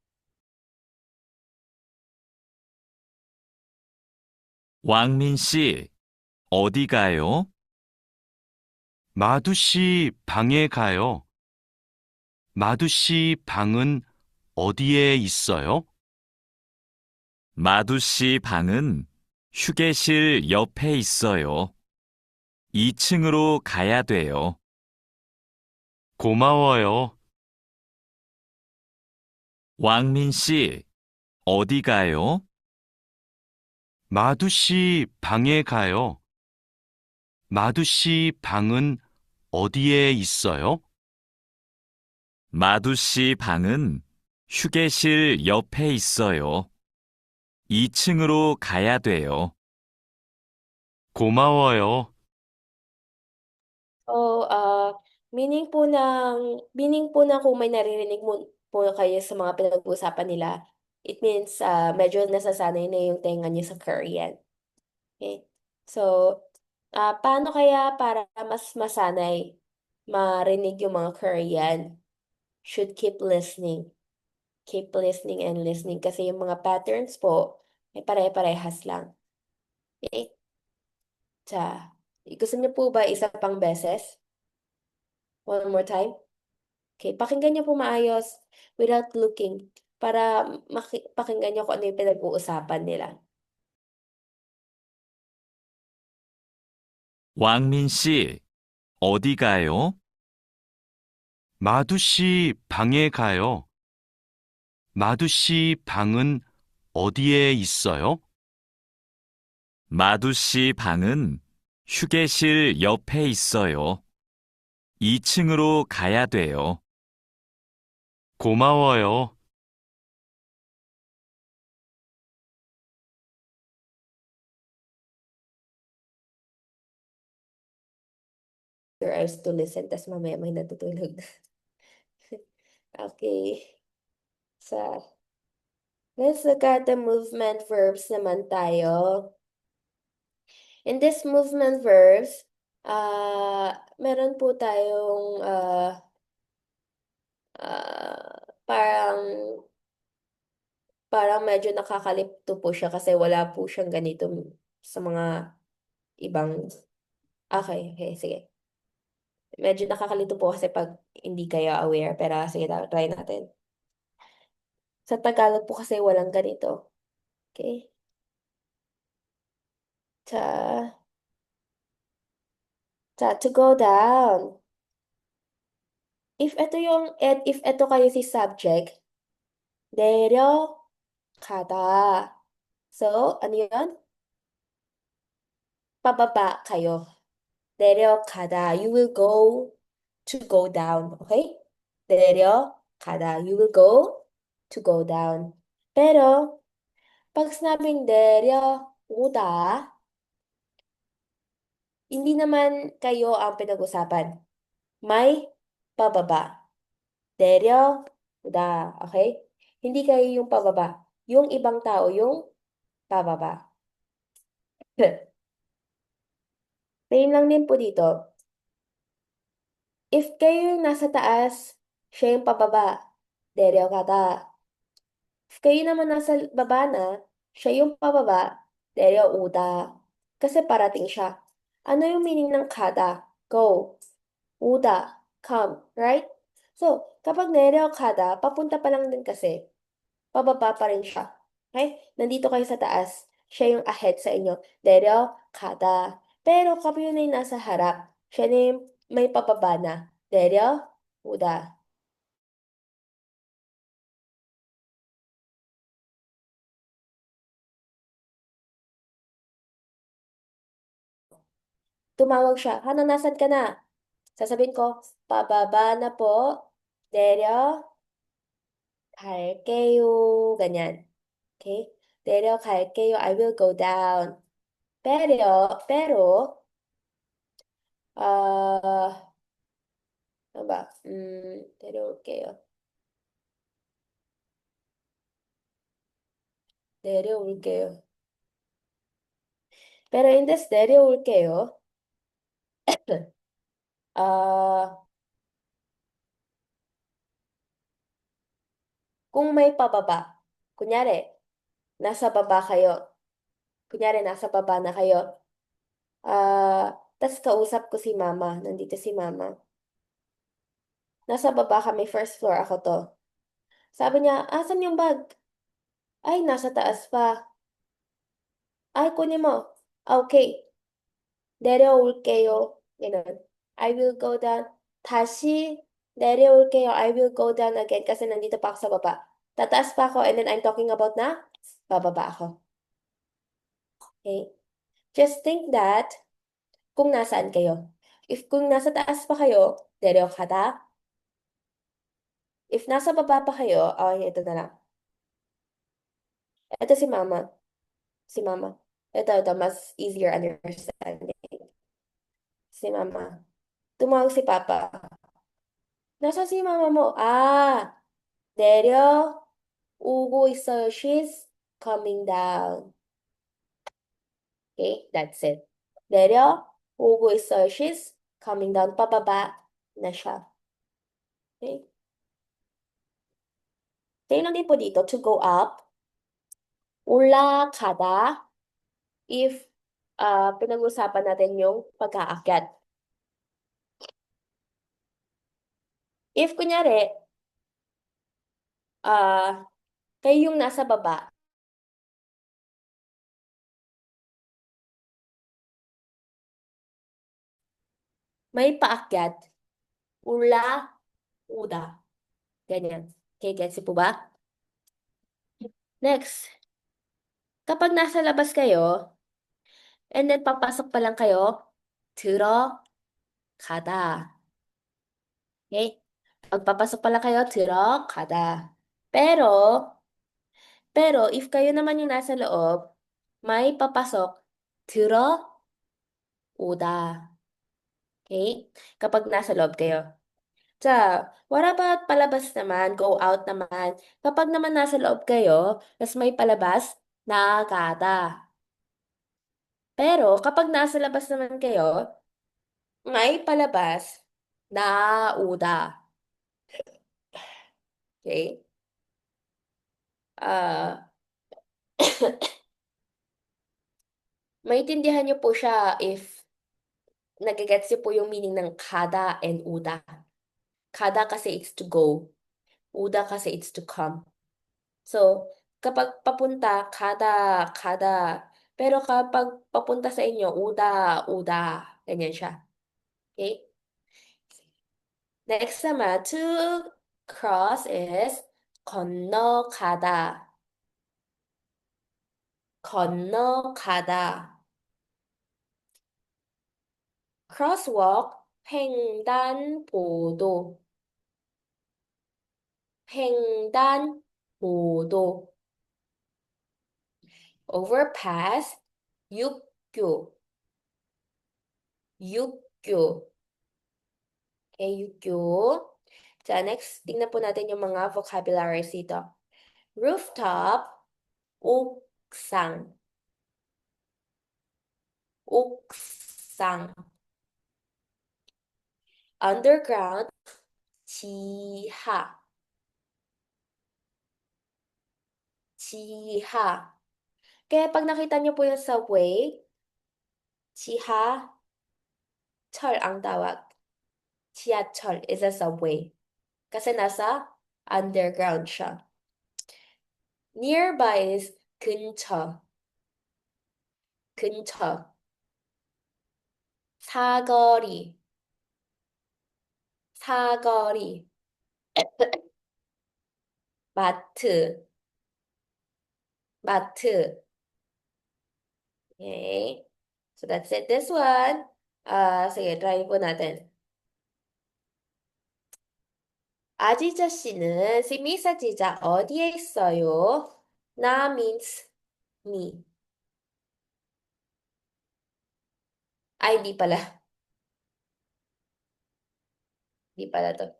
왕민 씨, 어디 가요? 마두 씨 방에 가요. 마두 씨 방은 어디에 있어요? 마두 씨 방은 휴게실 옆에 있어요. 2층으로 가야 돼요. 고마워요. 왕민 씨, 어디 가요? 마두 씨 방에 가요. 마두 씨 방은 어디에 있어요? 마두 씨 방은 휴게실 옆에 있어요. 2층으로 가야 돼요. 고마워요. So, meaning po na kung may naririnig mo po kayo sa mga pinag-uusapan nila, it means medyo nasasanay na yung tenga niyo sa Korean. Okay? So, paano kaya para mas masanay marinig yung mga Korean? Should keep listening. Keep listening and listening kasi yung mga patterns po ay pare-parehas lang. Okay? Sa, gusto niyo po ba isa pang beses? One more time? Okay, pakinggan niyo po maayos without looking para pakinggan niyo kung ano yung pinag-uusapan nila. 왕민 씨, 어디 가요? 마두 씨 방에 가요. 마두 씨 방은 어디에 있어요? 마두 씨 방은 휴게실 옆에 있어요. 2층으로 가야 돼요. 고마워요. Your eyes to listen, tas mamaya may natutulog na. Okay. So, let's look at the movement verbs naman tayo. In this movement verbs, meron po tayong parang medyo nakakalito po siya kasi wala po siyang ganito sa mga ibang. Okay, okay, sige. Medyo nakakalito po kasi pag hindi kayo aware, pero sige, try natin. Sa Tagalog po kasi walang ganito. Okay? 자, to go down. If ito kayo si subject, 내려가다. So, ano yun? Pababa kayo. 내려가다. You will go to go down. Okay? 내려가다. You will go to go down. Pero, pag sinabing 내려오다, hindi naman kayo ang pinag-usapan. May pababa. 내려오다. Okay? Hindi kayo yung pababa. Yung ibang tao yung pababa. Same lang din po dito. If kayo yung nasa taas, siya yung pababa. 내려가다. If kayo naman nasa baba na, siya yung pababa, 내려오다. Kasi parating siya. Ano yung meaning ng kada? Go. 오다. Come. Right? So, kapag 내려가다, papunta pa lang din kasi. Pababa pa rin siya. Okay? Nandito kayo sa taas. Siya yung ahead sa inyo. 내려가다. Pero kapag yun ay nasa harap, siya na yung may pababa na. 내려오다. Tumawag siya. Hana, nasan ka na? Sasabihin ko, pababa na po. 내려갈게요. ganyan. Okay? 내려갈게요. I will go down. pero, ano ba? 내려올게요. 내려올게요. Pero in this 내려올게요, ah, kung may pababa, kunyari, nasa baba kayo, kunyari, nasa baba na kayo, tas kausap ko si mama, nandito si mama. Nasa baba kami, first floor ako to. Sabi niya, asan yung bag? Ay, nasa taas pa. Ay, kunin mo. Okay, 내려올게요. Ganun. I will go down. 다시 내려올게요. I will go down again kasi nandito pa ako sa baba. Tataas pa ako and then I'm talking about na bababa ako. Okay? Just think that kung nasaan kayo. If kung nasa taas pa kayo, 내려가다. If nasa baba pa kayo, okay, ito na lang. Ito si mama. Si mama. Ito, mas easier understanding. Si mama. Tumawag si papa. Nasa si mama mo? 내려오고 있어요. She's coming down. Okay, that's it. 내려오고 있어요. She's coming down. Pababa na siya. Okay? Same lang din po dito, to go up. 올라가다. If pinag-usapan natin yung pag-aakyat. If kunyari, kayo yung nasa baba, may paakyat, 올라오다. Ganyan. Okay, gets po ba? Next, kapag nasa labas kayo, and then papasok pa lang kayo, 들어가다. Okay? Pagpapasok pa lang kayo, 들어가다. Pero if kayo naman yung nasa loob, may papasok, 들어오다. Okay? Kapag nasa loob kayo. Sa, what about palabas naman, go out naman? Kapag naman nasa loob kayo, tas may palabas, 나가다. Pero kapag nasa labas naman kayo, may palabas, 나오다. Okay? Ah, maintindihan niyo po siya if nagigets niyo po yung meaning ng kada and uda. Kada kasi it's to go. Uda kasi it's to come. So, kapag papunta, kada. Pero kapag papunta sa inyo, uda. Ganyan siya. Okay? Next naman, to cross is 건너가다. 건너가다. crosswalk, 횡단보도. 횡단보도. overpass, 육교. 육교. Okay, 육교. So, next, tingnan po natin yung mga vocabularies dito. Rooftop, 옥상. 옥상. Underground, 지하. 지하. Kaya pag nakita niyo po yung subway, 지하철 ang tawag. 지하철 is a subway. Kasi nasa underground siya. Nearby is 근처. 근처. 사거리. 사거리. 마트. 마트. Okay. So that's it. This one. Sige, try po natin. 아지자 씨는 미사 지자 어디에 있어요? 나 means me. Ay, di pala. Di pala to.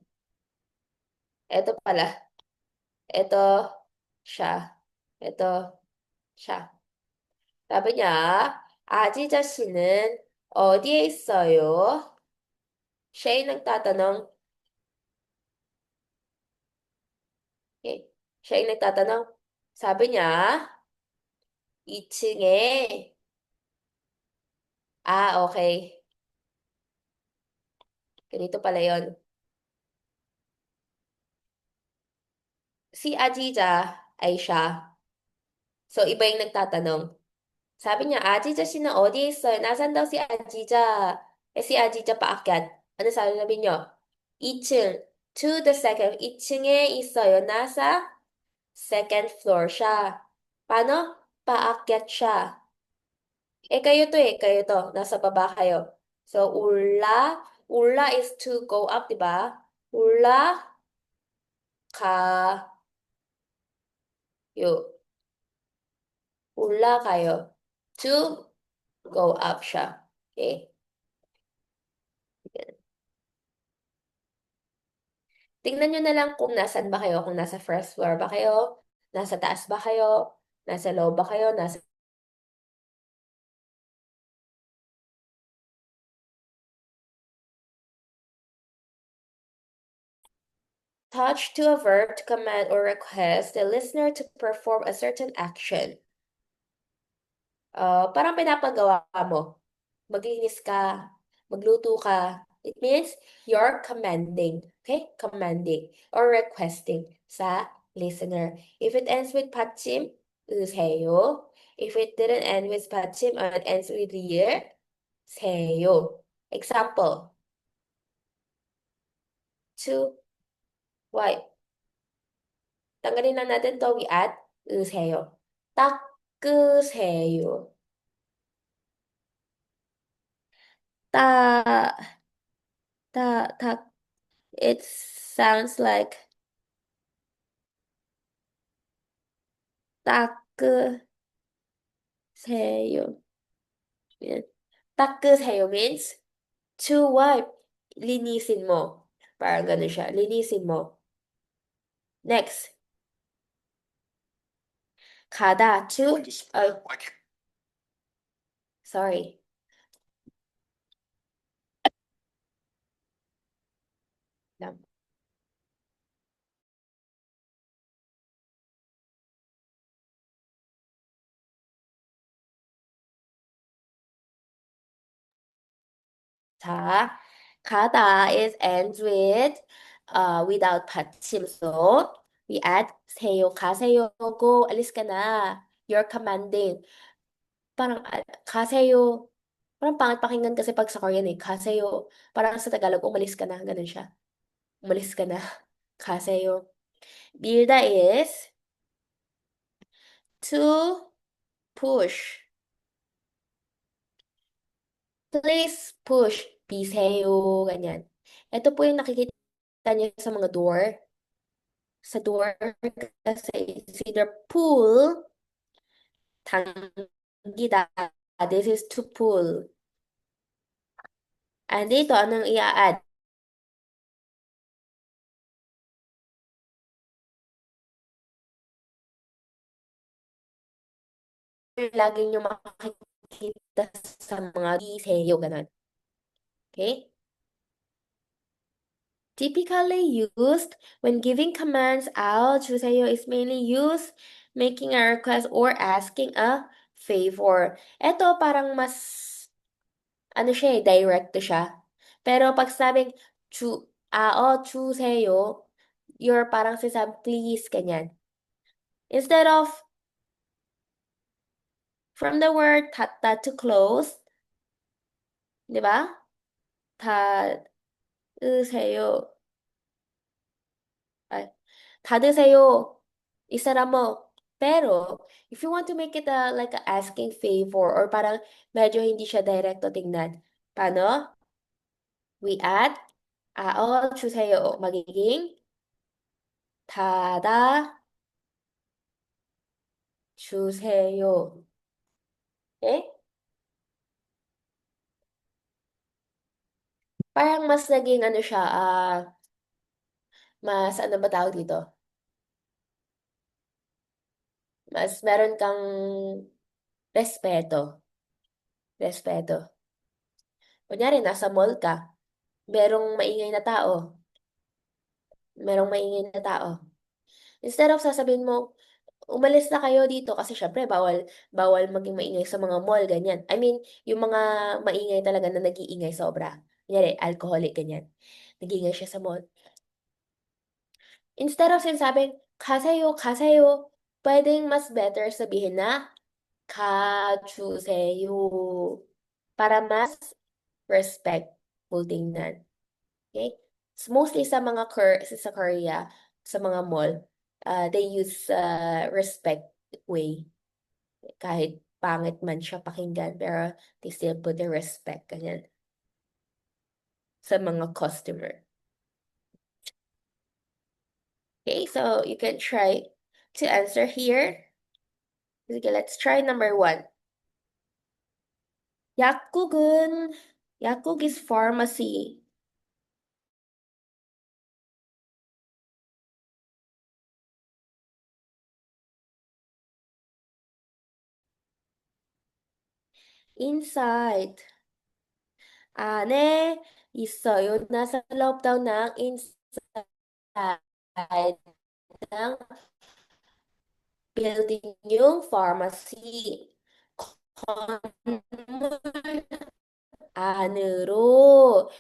Ito pala. Ito siya. Ito siya. Sabi niya, 아지자 씨는 어디에 있어요? Siya yung nagtatanong. Okay. Siya yung nagtatanong. Sabi niya, 2층에. Okay. Ganito pala yon. Si Ajija ay siya. So, iba yung nagtatanong. Sabi niya, Ajija 씨는 어디에 있어요? Nasaan daw si Ajija? Si Ajija paakyat. Ano sabi niyo? 2층. To the second. 2층에 있어요. Nasa second floor siya. Paano? Paakyat siya. Kayo to Kayo to. Nasa baba kayo. So, Ula is to go up, di ba? Kayo. Kayo. To go up siya. Okay? Tingnan nyo na lang kung nasan ba kayo, kung nasa first floor ba kayo, nasa taas ba kayo, nasa loob ba kayo, nasa touch to a verb to command or request the listener to perform a certain action. Parang pinapagawa mo. Maglinis ka, magluto ka. It means you're commanding, okay? Commanding or requesting sa listener. If it ends with 받침, 으세요. If it didn't end with 받침 and it ends with 예, 세요. Example. To wipe. Tanggalin lang natin to, we add 으세요. 닦으세요. 따, it sounds like 닦으세요. Yan. 닦으세요 means to wipe. Linisin mo. Parang ganun siya. Linisin mo. Next. 가다 to sorry. Lang. 자, 가다 is ends with without 받침. So we add 세요. 가세요. Go. 아lis ka na. You're commanding. Parang 가세요. Parang pangit pakinggan kasi pag sa Korean 가세요. Parang sa Tagalog, umalis ka na. Ganun siya. Umalis ka na. 가세요. 밀다 is to push. Please push. Biseyo. Ganyan. Ito po yung nakikita niyo sa mga door. Sa door kasi it's either pull, 당기다. This is to pull. And dito, anong i-add? Lagi nyo makikita sa mga biseyo. Ganun. Okay? Typically used when giving commands, al 주세요 is mainly used making a request or asking a favor. Ito parang mas, ano siya direct to siya. Pero pag sabing, 주세요, you're parang sinasabi, please, ganyan. Instead of, from the word 닫다 to close, di ba? 닫으세요. Ay, 닫으세요. Isara mo. Pero, if you want to make it like a asking favor or parang medyo hindi siya direkto tingnan. Paano? We add, 주세요. magiging 닫아 주세요. Okay? Parang mas naging ano siya, mas ano ba tawag dito? Mas meron kang respeto. Respeto. Kunyari, nasa mall ka, merong maingay na tao. Merong maingay na tao. Instead of sasabihin mo, umalis na kayo dito kasi syempre bawal maging maingay sa mga mall, ganyan. I mean, yung mga maingay talaga na nag-iingay sobra. Kunyari, alcoholic, ganyan. Nag-iingay siya sa mall. Instead of sinasabing, 가세요, 가세요, pwedeng mas better sabihin na, 가주세요. Para mas respectful tingnan. Okay? So mostly sa mga sa Korea, sa mga mall, they use respect way. Kahit pangit man siya pakinggan, pero they still put the respect, ganyan, sa mga customer. Okay, so you can try to answer here. Okay, let's try number 1. 약국 is pharmacy. Inside. 안에 있어요. nasa loob daw ng inside ng building yung pharmacy. 건물 안으로.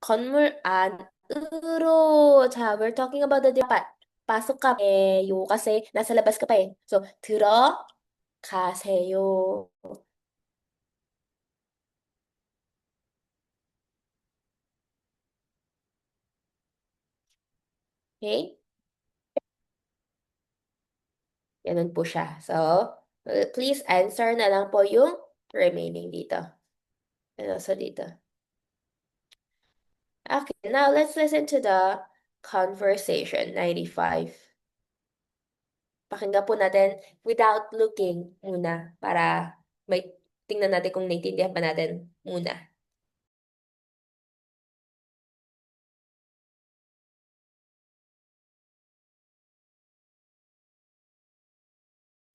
건물 안으로. 자, we're talking about the dapat. Pasok ka yo kasi nasa labas ka pa eh. So, 들어가세요. Okay? Ganun po siya. So, please answer na lang po yung remaining dito. And also dito. Okay, now let's listen to the conversation, 95. Pakinggan po natin without looking muna para may tingnan natin kung naiintindihan pa natin muna.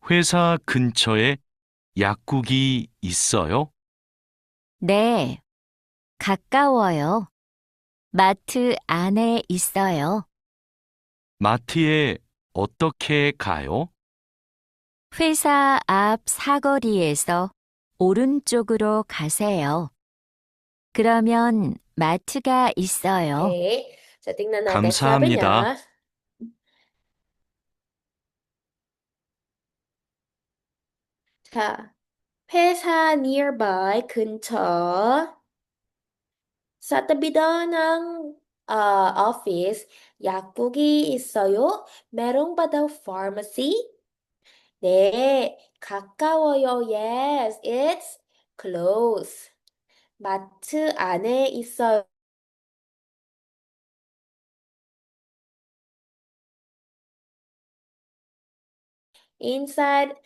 회사 근처에 약국이 있어요? 네, 가까워요. 마트 안에 있어요. 마트에 어떻게 가요? 회사 앞 사거리에서 오른쪽으로 가세요. 그러면 마트가 있어요. Okay, so tingnan natin. Sabi 감사합니다. niya, 자, 회사 nearby, 근처. Sa tabi daw ng office, 약국이 있어요? meron ba daw pharmacy? 네, 가까워요. Yes, it's close. 마트 안에 있어요. Inside,